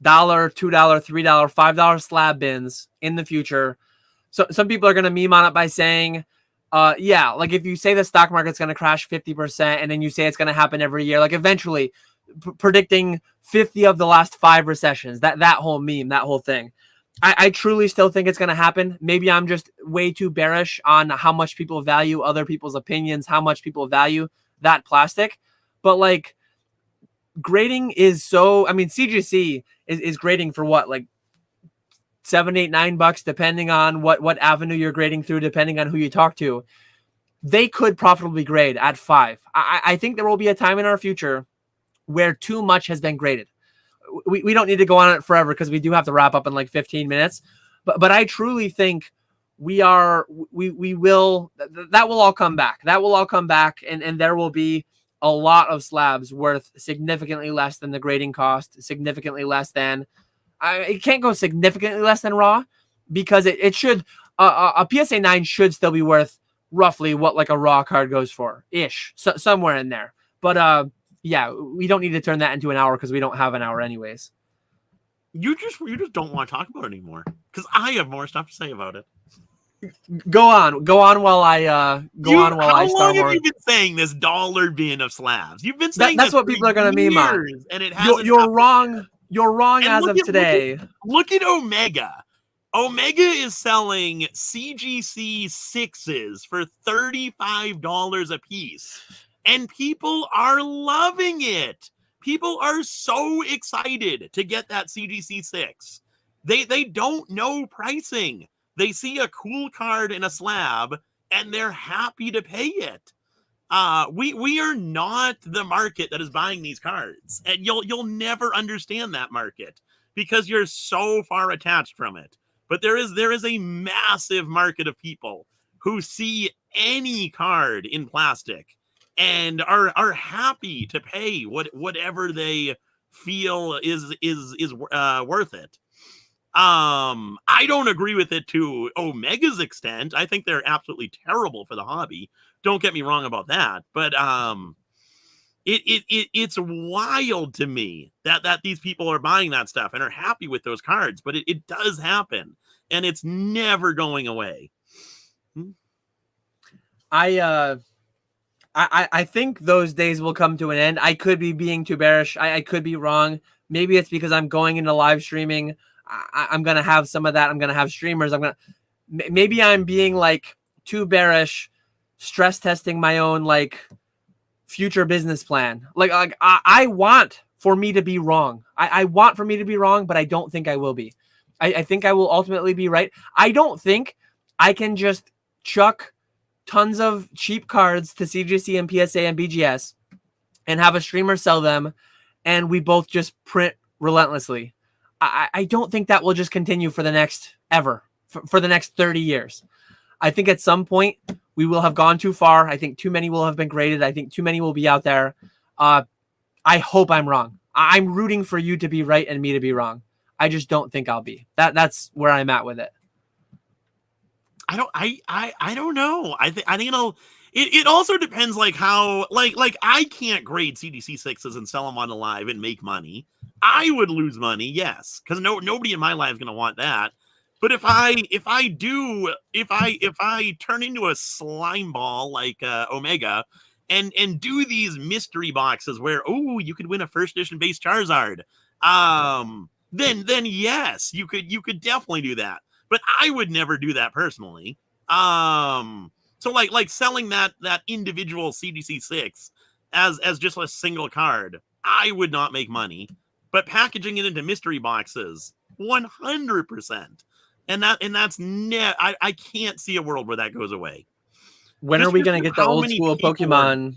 $1, $2, $3, $5 slab bins in the future. So some people are gonna meme on it by saying, yeah, like if you say the stock market's gonna crash 50%, and then you say it's gonna happen every year, like eventually predicting 50 of the last 5 recessions, that whole meme, that whole thing. I truly still think it's going to happen. Maybe I'm just way too bearish on how much people value other people's opinions, how much people value that plastic. But like grading is so, I mean, CGC is grading for what, like $7, $8, $9, depending on what avenue you're grading through, depending on who you talk to. They could profitably grade at $5. I think there will be a time in our future where too much has been graded. We don't need to go on it forever because we do have to wrap up in like 15 minutes. But I truly think we will, that will all come back. That will all come back, and there will be a lot of slabs worth significantly less than the grading cost, significantly less than, it can't go significantly less than raw, because it should, a PSA 9 should still be worth roughly what like a raw card goes for, ish, so, somewhere in there. But yeah, we don't need to turn that into an hour because we don't have an hour anyways. You just don't want to talk about it anymore because I have more stuff to say about it. Go on while I start more. How long have you been saying this dollar bin of slabs? You've been saying that's what people are going to meme on, and it hasn't. You're wrong. You're wrong as of today. Look at Omega. Omega is selling CGC 6s for $35 a piece. And people are loving it. People are so excited to get that CGC 6. They don't know pricing. They see a cool card in a slab and they're happy to pay it. We are not the market that is buying these cards, and you'll never understand that market because you're so far attached from it. But there is a massive market of people who see any card in plastic and are happy to pay whatever they feel is worth it. I don't agree with it to Omega's extent. I think they're absolutely terrible for the hobby. Don't get me wrong about that. But it's wild to me that these people are buying that stuff and are happy with those cards. But it does happen, and it's never going away. I think those days will come to an end. I could be being too bearish. I could be wrong. Maybe it's because I'm going into live streaming. I'm going to have some of that. I'm going to have streamers. Maybe I'm being like too bearish, stress testing my own like future business plan. Like I want for me to be wrong. I want for me to be wrong, but I don't think I will be. I think I will ultimately be right. I don't think I can just chuck tons of cheap cards to CGC and PSA and BGS and have a streamer sell them and we both just print relentlessly. I don't think that will just continue for the next for the next 30 years. I think at some point we will have gone too far. I think too many will have been graded. I think too many will be out there. I hope I'm wrong. I'm rooting for you to be right and me to be wrong. I just don't think I'll be. That's where I'm at with it. I don't know. I think It also depends like how like I can't grade CDC 6s and sell them on the live and make money. I would lose money, yes, because nobody in my life is gonna want that. But if I turn into a slime ball like Omega and do these mystery boxes where you could win a first edition base Charizard, then yes, you could definitely do that. But I would never do that personally. So like selling that individual CDC 6 as just a single card, I would not make money. But packaging it into mystery boxes, 100%. And that's I can't see a world where that goes away. When Just are we going to get the how old many school people Pokemon?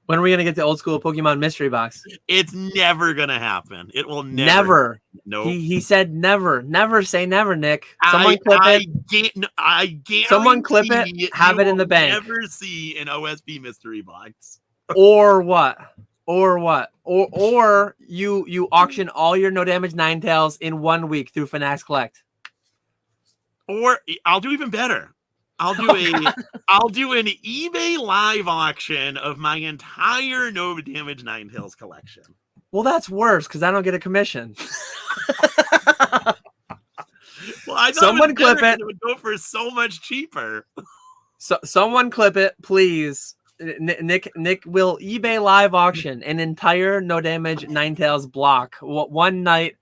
When are we going to get the old school Pokemon mystery box? It's never going to happen. It will Never. No. He said never. Never say never, Nick. Someone clip it. I guarantee Someone clip it. Have it in the bank. Never see an OSP mystery box. Or what? Or you auction all your no damage Ninetales in 1 week through Fanatics Collect. Or I'll do even better. I'll do an eBay live auction of my entire no damage Ninetales collection. Well, that's worse because I don't get a commission. Well, I someone clip it. It would go for so much cheaper. So someone clip it, please. Nick will eBay live auction an entire no damage Ninetales block one night.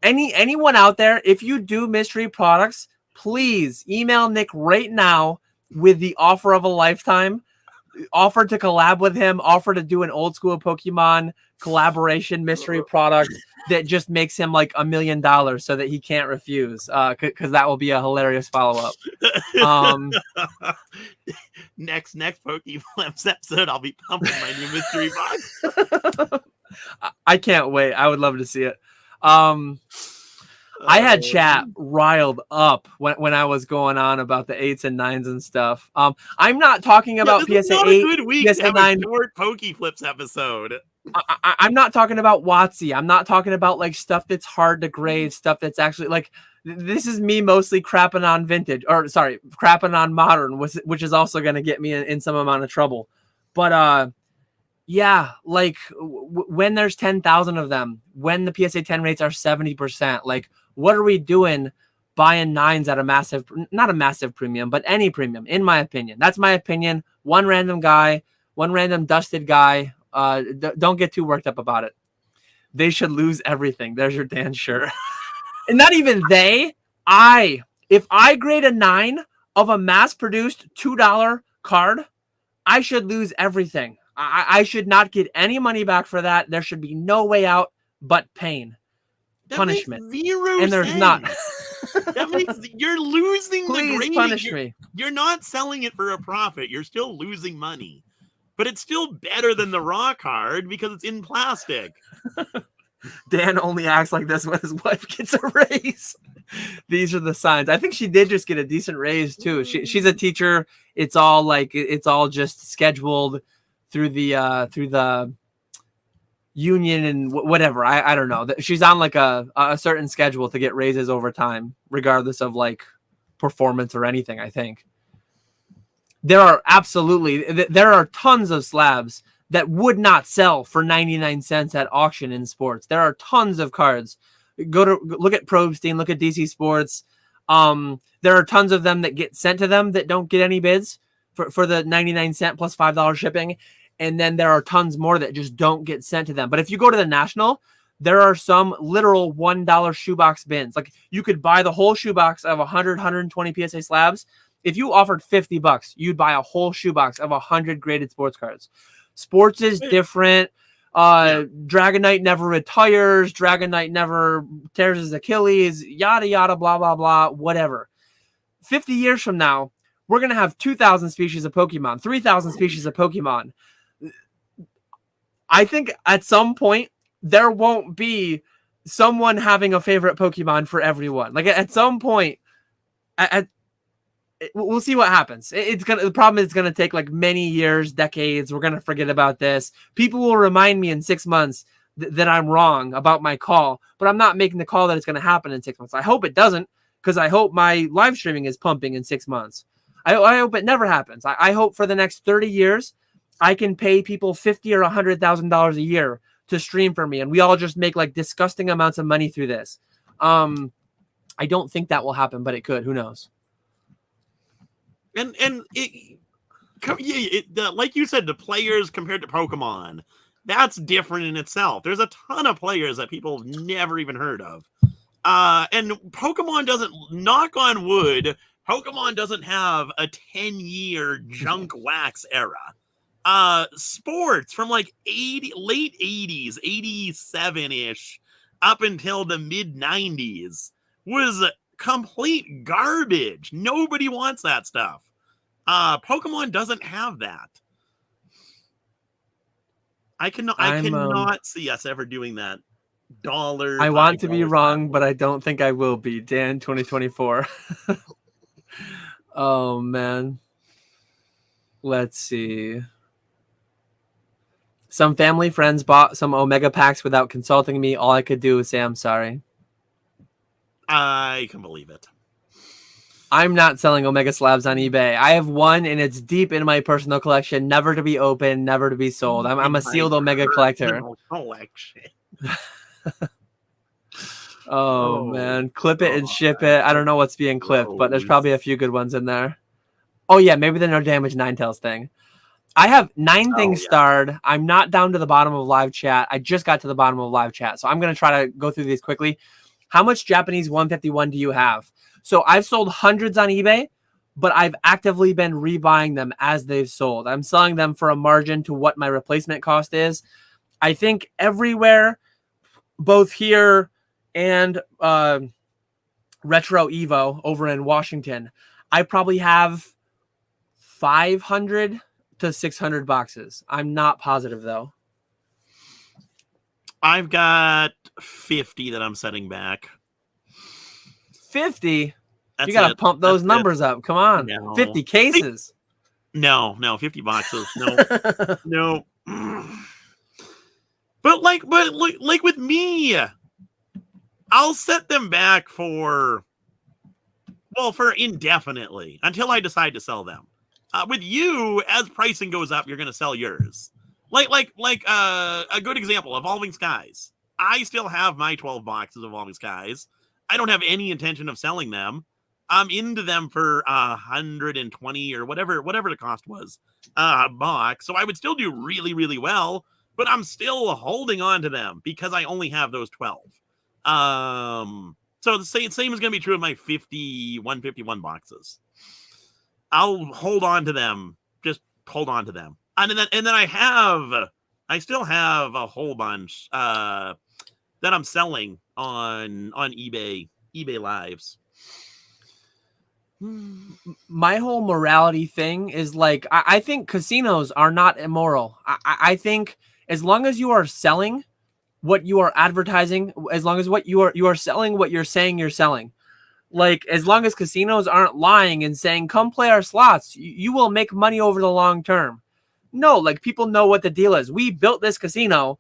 Anyone out there, if you do mystery products, please email Nick right now with the offer of a lifetime. Offer to collab with him. Offer to do an old school Pokemon collaboration mystery product that just makes him like $1 million so that he can't refuse. Because that will be a hilarious follow up. Next PokeFlipz episode, I'll be pumping my new mystery box. I can't wait. I would love to see it. I had chat riled up when I was going on about the 8s and 9s and stuff. I'm not talking about PSA 8, PSA 9. Short PokeFlipz episode. I'm not talking about WotC. I'm not talking about like stuff that's hard to grade, stuff that's actually like. This is me mostly crapping on vintage, or sorry, crapping on modern, which is also going to get me in some amount of trouble. But yeah, like when there's 10,000 of them, when the PSA 10 rates are 70%, like what are we doing buying 9s at not a massive premium, but any premium, in my opinion. That's my opinion. One random guy, one random dusted guy. Don't get too worked up about it. They should lose everything. There's your Dan shirt. And not even they. If I grade a 9 of a mass-produced $2 card, I should lose everything. I should not get any money back for that. There should be no way out but pain. Punishment. And there's not. That means you're losing the Please grading. punish me. You're not selling it for a profit. You're still losing money. But it's still better than the raw card because it's in plastic. Dan only acts like this when his wife gets a raise. These are the signs. I think she did just get a decent raise too. She's a teacher. It's all just scheduled through the union and whatever. I don't know. She's on like a certain schedule to get raises over time, regardless of like performance or anything. I think there are tons of slabs that would not sell for 99 cents at auction in sports. There are tons of cards. Look at Probstein, look at DC Sports. There are tons of them that get sent to them that don't get any bids for the 99 cent plus $5 shipping. And then there are tons more that just don't get sent to them. But if you go to the National, there are some literal $1 shoebox bins. Like you could buy the whole shoebox of 100, 120 PSA slabs. If you offered $50, you'd buy a whole shoebox of 100 graded sports cards. Sports is different. Dragonite never retires. Dragonite never tears his Achilles. Yada, yada, blah, blah, blah, whatever. 50 years from now, we're going to have 2,000 species of Pokemon, 3,000 species of Pokemon. I think at some point, there won't be someone having a favorite Pokemon for everyone. Like at some point, we'll see what happens. The problem is it's gonna take like many years, decades. We're gonna forget about this. People will remind me in 6 months that I'm wrong about my call, but I'm not making the call that it's gonna happen in 6 months. I hope it doesn't, because I hope my live streaming is pumping in 6 months. I hope it never happens. I hope for the next 30 years, I can pay people $50,000 or $100,000 a year to stream for me, and we all just make like disgusting amounts of money through this. I don't think that will happen, but it could. Who knows? And like you said, the players compared to Pokemon, that's different in itself. There's a ton of players that people have never even heard of. And Pokemon doesn't, knock on wood, Pokemon doesn't have a 10-year junk wax era. Sports from like late 80s, 87-ish, up until the mid-90s was complete garbage. Nobody wants that stuff. Pokemon doesn't have that. I cannot see us ever doing that. I want to be wrong, but I don't think I will be. Dan 2024. Oh man. Let's see. Some family friends bought some Omega packs without consulting me. All I could do was say I'm sorry. I can believe it. I'm not selling Omega slabs on eBay. I have one, and it's deep in my personal collection, never to be opened, never to be sold. I'm a sealed Omega collector. Collection. Oh man, clip it and ship it. I don't know what's being clipped, but there's probably a few good ones in there. Oh yeah, maybe the no damage Ninetales thing. I have 9 things starred. I'm not down to the bottom of live chat. I just got to the bottom of live chat, so I'm gonna try to go through these quickly. How much Japanese 151 do you have? So I've sold hundreds on eBay, but I've actively been rebuying them as they've sold. I'm selling them for a margin to what my replacement cost is. I think everywhere, both here and Retro Evo over in Washington, I probably have 500 to 600 boxes. I'm not positive though. I've got 50 that I'm setting back. 50? You got to pump those numbers up. Come on. No. 50 cases. No, 50 boxes. No. No. But like with me, I'll set them back for indefinitely until I decide to sell them. With you, as pricing goes up, you're going to sell yours. Like a good example, Evolving Skies. I still have my 12 boxes of Evolving Skies. I don't have any intention of selling them. I'm into them for 120 or whatever the cost was a box. So I would still do really, really well, but I'm still holding on to them because I only have those 12. So the same is going to be true of my 151 boxes. I'll hold on to them. Just hold on to them. And then I still have a whole bunch that I'm selling on eBay Lives. My whole morality thing is like, I think casinos are not immoral. I think as long as you are selling what you are advertising, as long as what you are selling what you're saying you're selling, like as long as casinos aren't lying and saying come play our slots, you will make money over the long term. No, like people know what the deal is. We built this casino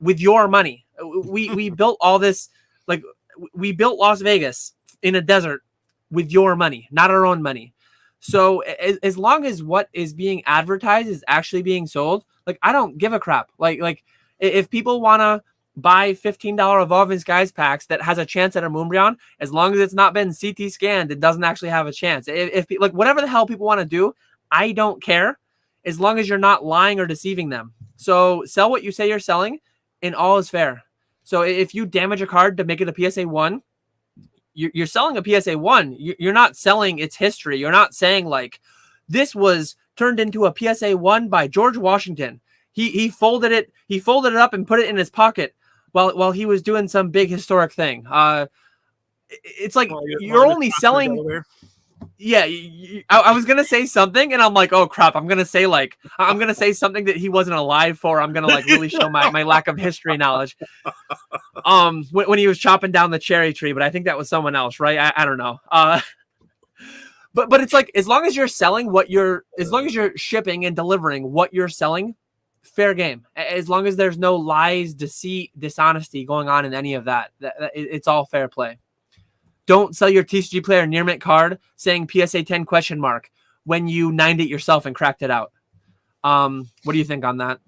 with your money. We built all this, like we built Las Vegas in a desert with your money, not our own money. So as long as what is being advertised is actually being sold, like I don't give a crap. Like if people want to buy $15 Evolving Skies packs that has a chance at a Moonbreon, as long as it's not been CT scanned, it doesn't actually have a chance. If like whatever the hell people want to do, I don't care, as long as you're not lying or deceiving them. So sell what you say you're selling, and all is fair. So if you damage a card to make it a PSA 1, you're selling a PSA 1. You're not selling its history. You're not saying like this was turned into a PSA 1 by George Washington. He folded it up and put it in his pocket while he was doing some big historic thing. It's like you're only selling. Yeah, I was gonna say something, and I'm like, oh crap, I'm gonna say something that he wasn't alive for. I'm gonna like really show my lack of history knowledge. When he was chopping down the cherry tree, but I think that was someone else, right? I don't know. But it's like as long as you're selling as long as you're shipping and delivering what you're selling, fair game. As long as there's no lies, deceit, dishonesty going on in any of that, it's all fair play. Don't sell your TCG player near mint card saying PSA 10 ? when you nined it yourself and cracked it out. What do you think on that?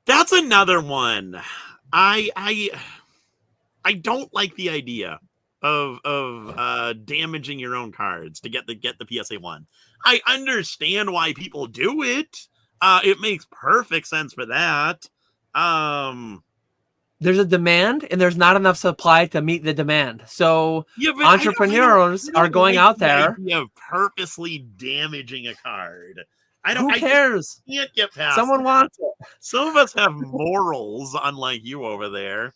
That's another one. I don't like the idea of damaging your own cards to get the PSA 1. I understand why people do it. It makes perfect sense for that. There's a demand and there's not enough supply to meet the demand. So yeah, entrepreneurs are going out there. Of purposely damaging a card. Who cares? I can't get past Someone wants it. Some of us have morals, unlike you over there.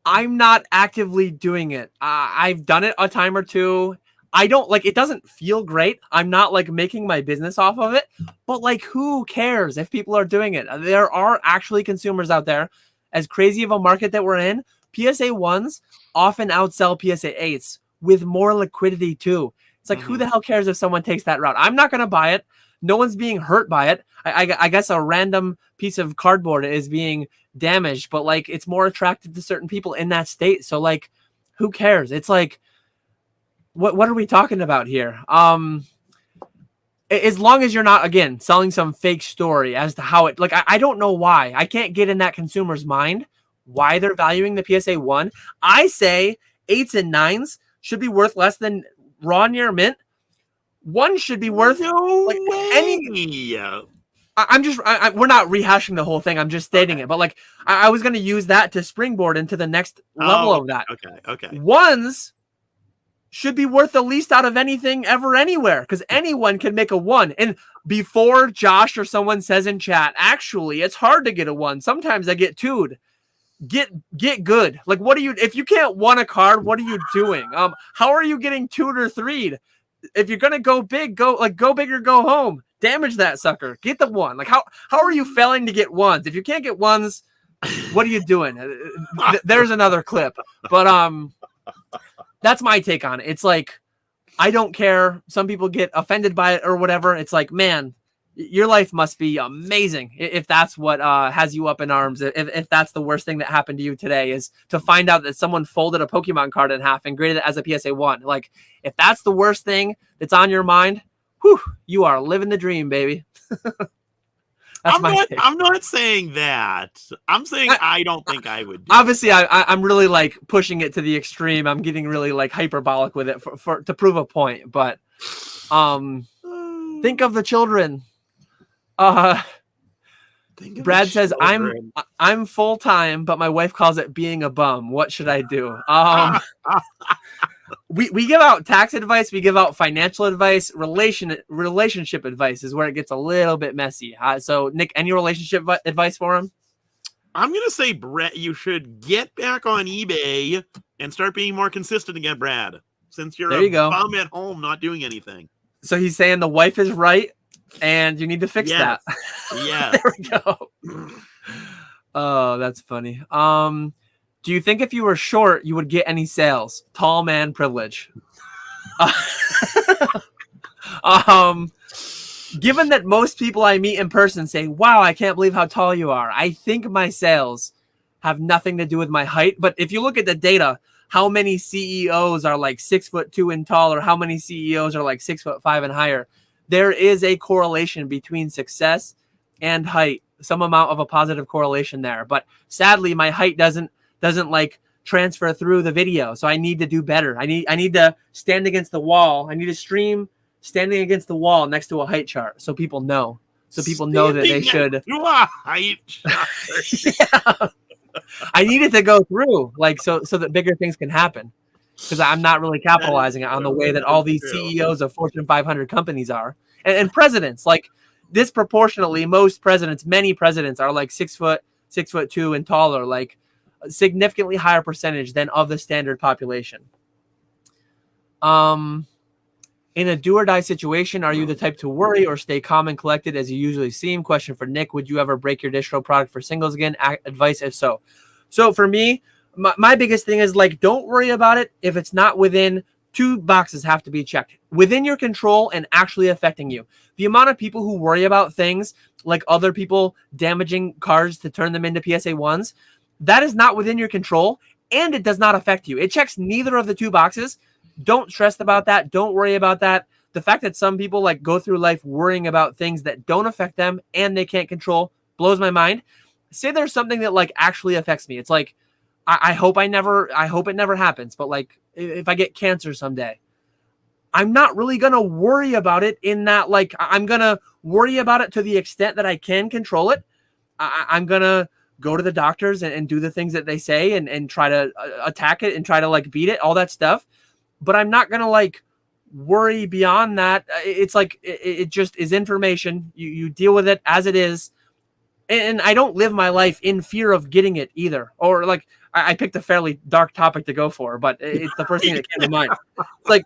I'm not actively doing it. I've done it a time or two. I don't like it. Doesn't feel great. I'm not like making my business off of it, but like, who cares if people are doing it? There are actually consumers out there. As crazy of a market that we're in, PSA 1s often outsell PSA 8s with more liquidity too. It's like, who the hell cares if someone takes that route? I'm not going to buy it. No one's being hurt by it. I guess a random piece of cardboard is being damaged, but like, it's more attracted to certain people in that state. So like, who cares? It's like, what are we talking about here? As long as you're not, again, selling some fake story as to how it, like, I don't know why. I can't get in that consumer's mind why they're valuing the PSA 1. I say 8s and 9s should be worth less than raw near mint. 1 should be worth any. We're not rehashing the whole thing. I'm just stating it. But like, I was going to use that to springboard into the next level of that. Okay. 1s should be worth the least out of anything ever anywhere, because anyone can make a 1. And before Josh or someone says in chat, actually, it's hard to get a 1. Sometimes I get 2'd. Get good. Like, what are you, if you can't 1 a card, what are you doing? How are you getting 2'd or 3'd? If you're gonna go big, go big or go home. Damage that sucker. Get the 1. Like, how are you failing to get 1s? If you can't get 1s, what are you doing? There's another clip. But that's my take on it. It's like, I don't care. Some people get offended by it or whatever. It's like, man, your life must be amazing if that's what has you up in arms. If that's the worst thing that happened to you today is to find out that someone folded a Pokemon card in half and graded it as a PSA 1. Like, if that's the worst thing that's on your mind, whew, you are living the dream, baby. I'm not saying that. I'm saying I don't think I would do obviously I'm really like pushing it to the extreme. I'm getting really like hyperbolic with it for to prove a point. But think of the children. Brad says I'm full-time, but my wife calls it being a bum. What should I do? We give out tax advice, we give out financial advice, relationship advice is where it gets a little bit messy. So Nick, any relationship advice for him? I'm gonna say, Brett, you should get back on eBay and start being more consistent again, Brad. Since you're bum at home not doing anything. So he's saying the wife is right and you need to fix that. Yeah. There we go. Oh, that's funny. Do you think if you were short, you would get any sales? Tall man privilege. Given that most people I meet in person say, wow, I can't believe how tall you are, I think my sales have nothing to do with my height. But if you look at the data, how many CEOs are like 6'2" and taller? How many CEOs are like 6'5" and higher? There is a correlation between success and height, some amount of a positive correlation there. But sadly, my height doesn't like transfer through the video. So I need to do better. I need to stand against the wall. I need to stream standing against the wall next to a height chart so people know. So people know that they should. A height chart. Yeah. I need it to go through, like, so that bigger things can happen. Because I'm not really capitalizing on the way that all these CEOs of Fortune 500 companies are. And presidents, like, disproportionately, many presidents are like 6'2" and taller, like a significantly higher percentage than of the standard population. In a do or die situation, are you the type to worry or stay calm and collected as you usually seem? Question for Nick: would you ever break your distro product for singles again? Advice if so. So for me, my biggest thing is, like, don't worry about it if it's not within 2 boxes have to be checked within your control and actually affecting you. The amount of people who worry about things like other people damaging cards to turn them into PSA 1s, that is not within your control and it does not affect you. It checks neither of the 2 boxes. don't stress about that. Don't worry about that. The fact that some people like go through life worrying about things that don't affect them and they can't control blows my mind. Say there's something that like actually affects me. It's like, I hope it never happens. But like, if I get cancer someday, I'm not really going to worry about it in that, like, I'm going to worry about it to the extent that I can control it. I'm going to go to the doctors and do the things that they say and try to attack it and try to like beat it, all that stuff. But I'm not going to like worry beyond that. It's like, it just is information. You deal with it as it is. And I don't live my life in fear of getting it either. Or like, I picked a fairly dark topic to go for, but it's the first thing that came to mind. It's like,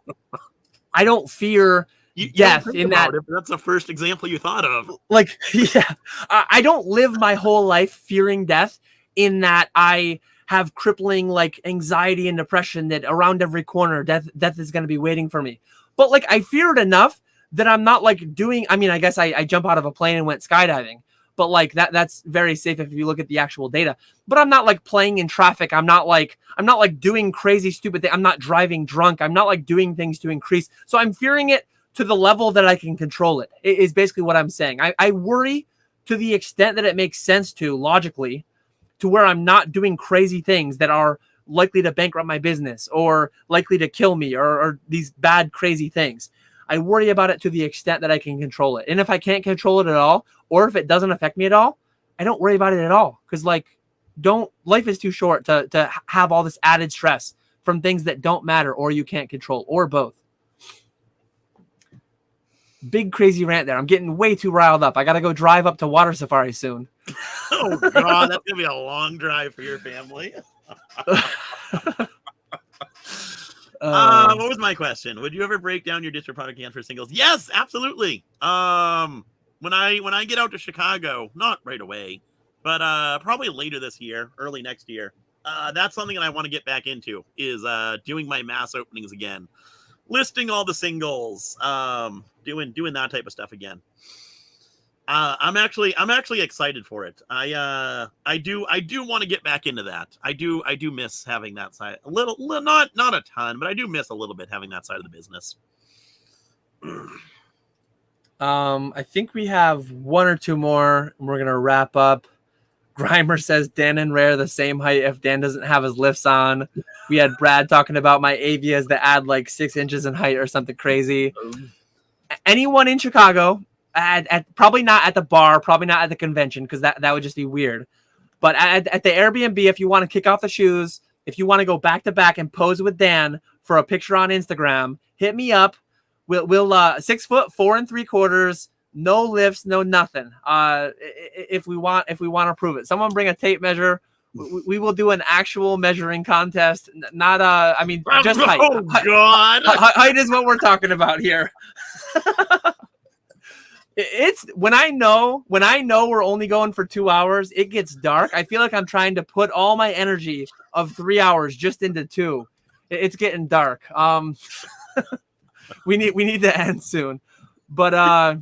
I don't fear death in that. That's the first example you thought of. Like, yeah, I don't live my whole life fearing death in that I have crippling like anxiety and depression that around every corner, death is going to be waiting for me. But like, I fear it enough that I'm not like doing, I mean, I guess I jump out of a plane and went skydiving. But like that's very safe if you look at the actual data. But I'm not like playing in traffic. I'm not like doing crazy stupid things. I'm not driving drunk. I'm not like doing things to increase. So I'm fearing it to the level that I can control it. Is basically what I'm saying. I worry to the extent that it makes sense to logically, to where I'm not doing crazy things that are likely to bankrupt my business or likely to kill me or these bad crazy things. I worry about it to the extent that I can control it. And if I can't control it at all, or if it doesn't affect me at all, I don't worry about it at all. Because like, life is too short to have all this added stress from things that don't matter or you can't control, or both. Big crazy rant there. I'm getting way too riled up. I got to go drive up to Water Safari soon. Oh God, that's gonna be a long drive for your family. What was my question? Would you ever break down your distro product can for singles? Yes, absolutely. When I get out to Chicago, not right away, but probably later this year, early next year, that's something that I want to get back into, is doing my mass openings again, listing all the singles, doing that type of stuff again. I'm actually excited for it. I do want to get back into that. I do miss having that side a little, not a ton, but I do miss a little bit having that side of the business. I think we have one or two more and we're gonna wrap up. Grimer says Dan and Rare the same height if Dan doesn't have his lifts on. We had Brad talking about my avias that add like 6 inches in height or something crazy. Anyone in Chicago, at probably not at the bar, probably not at the convention, because that would just be weird. But at the Airbnb, if you want to kick off the shoes, if you want to go back to back and pose with Dan for a picture on Instagram, hit me up. We'll 6 foot 4 3/4, no lifts, no nothing. If we want to prove it, someone bring a tape measure. We will do an actual measuring contest. Not I mean, just height. Oh God, height is what we're talking about here. It's when I know we're only going for 2 hours, it gets dark. I feel like I'm trying to put all my energy of 3 hours just into 2. It's getting dark. We need to end soon. But I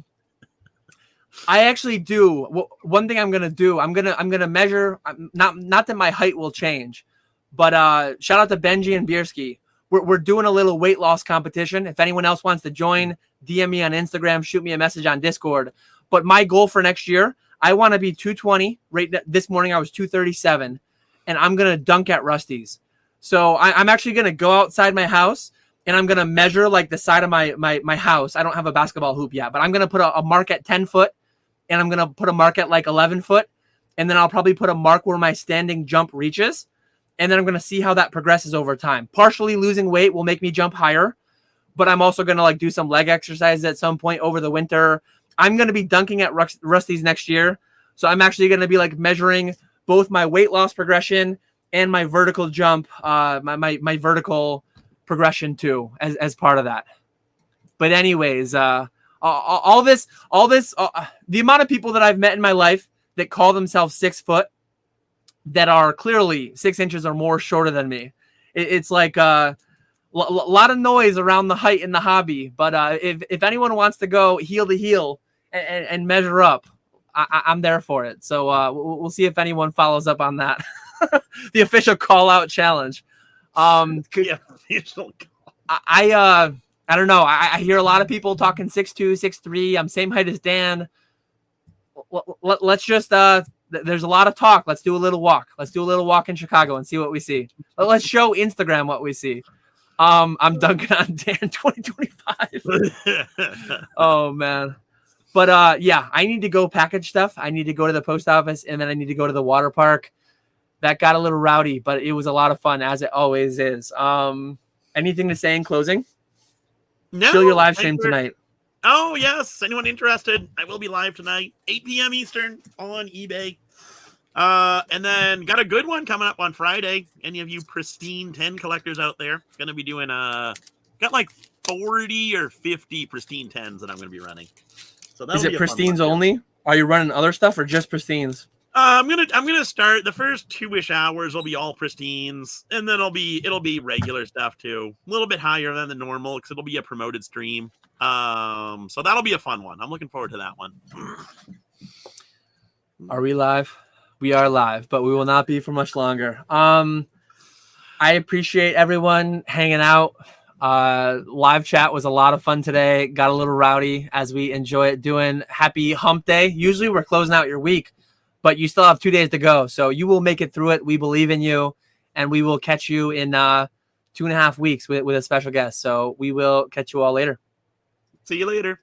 actually do. One thing I'm gonna do. I'm gonna measure. Not that my height will change, but shout out to Benji and Bierski. We're doing a little weight loss competition. If anyone else wants to join, DM me on Instagram, shoot me a message on Discord. But my goal for next year, I want to be 220. Right this morning I was 237, and I'm gonna dunk at Rusty's. So I'm actually gonna go outside my house and I'm gonna measure like the side of my house. I don't have a basketball hoop yet, but I'm gonna put a mark at 10 foot, and I'm gonna put a mark at like 11 foot, and then I'll probably put a mark where my standing jump reaches. And then I'm going to see how that progresses over time. Partially losing weight will make me jump higher, but I'm also going to like do some leg exercises at some point over the winter. I'm going to be dunking at Rusty's next year. So I'm actually going to be like measuring both my weight loss progression and my vertical jump, my vertical progression too, as part of that. But anyways, all this, the amount of people that I've met in my life that call themselves 6 foot, that are clearly 6 inches or more shorter than me. It's like a lot of noise around the height in the hobby. But if anyone wants to go heel to heel and measure up, I'm there for it. So we'll see if anyone follows up on that. The official call out challenge. I don't know. I hear a lot of people talking 6'2", 6'3". I'm same height as Dan. Let's just there's a lot of talk. Let's do a little walk. Let's do a little walk in Chicago and see what we see. Let's show Instagram what we see. I'm dunking on Dan 2025. Oh man. But yeah, I need to go package stuff. I need to go to the post office, and then I need to go to the water park. That got a little rowdy, but it was a lot of fun, as it always is. Anything to say in closing? No. Show your live stream tonight. Oh, yes. Anyone interested? I will be live tonight, 8 p.m. Eastern on eBay. And then got a good one coming up on Friday. Any of you pristine 10 collectors out there? Going to be doing got like 40 or 50 pristine 10s that I'm going to be running. So is it pristines only? Are you running other stuff or just pristines? I'm gonna start the first 2-ish hours will be all pristines, and then it'll be regular stuff too, a little bit higher than the normal because it'll be a promoted stream. So that'll be a fun one. I'm looking forward to that one. Are we live? We are live, but we will not be for much longer. I appreciate everyone hanging out. Live chat was a lot of fun today. Got a little rowdy as we enjoy it doing. Happy hump day. Usually we're closing out your week, but you still have 2 days to go. So you will make it through it. We believe in you, and we will catch you in 2.5 weeks with a special guest. So we will catch you all later. See you later.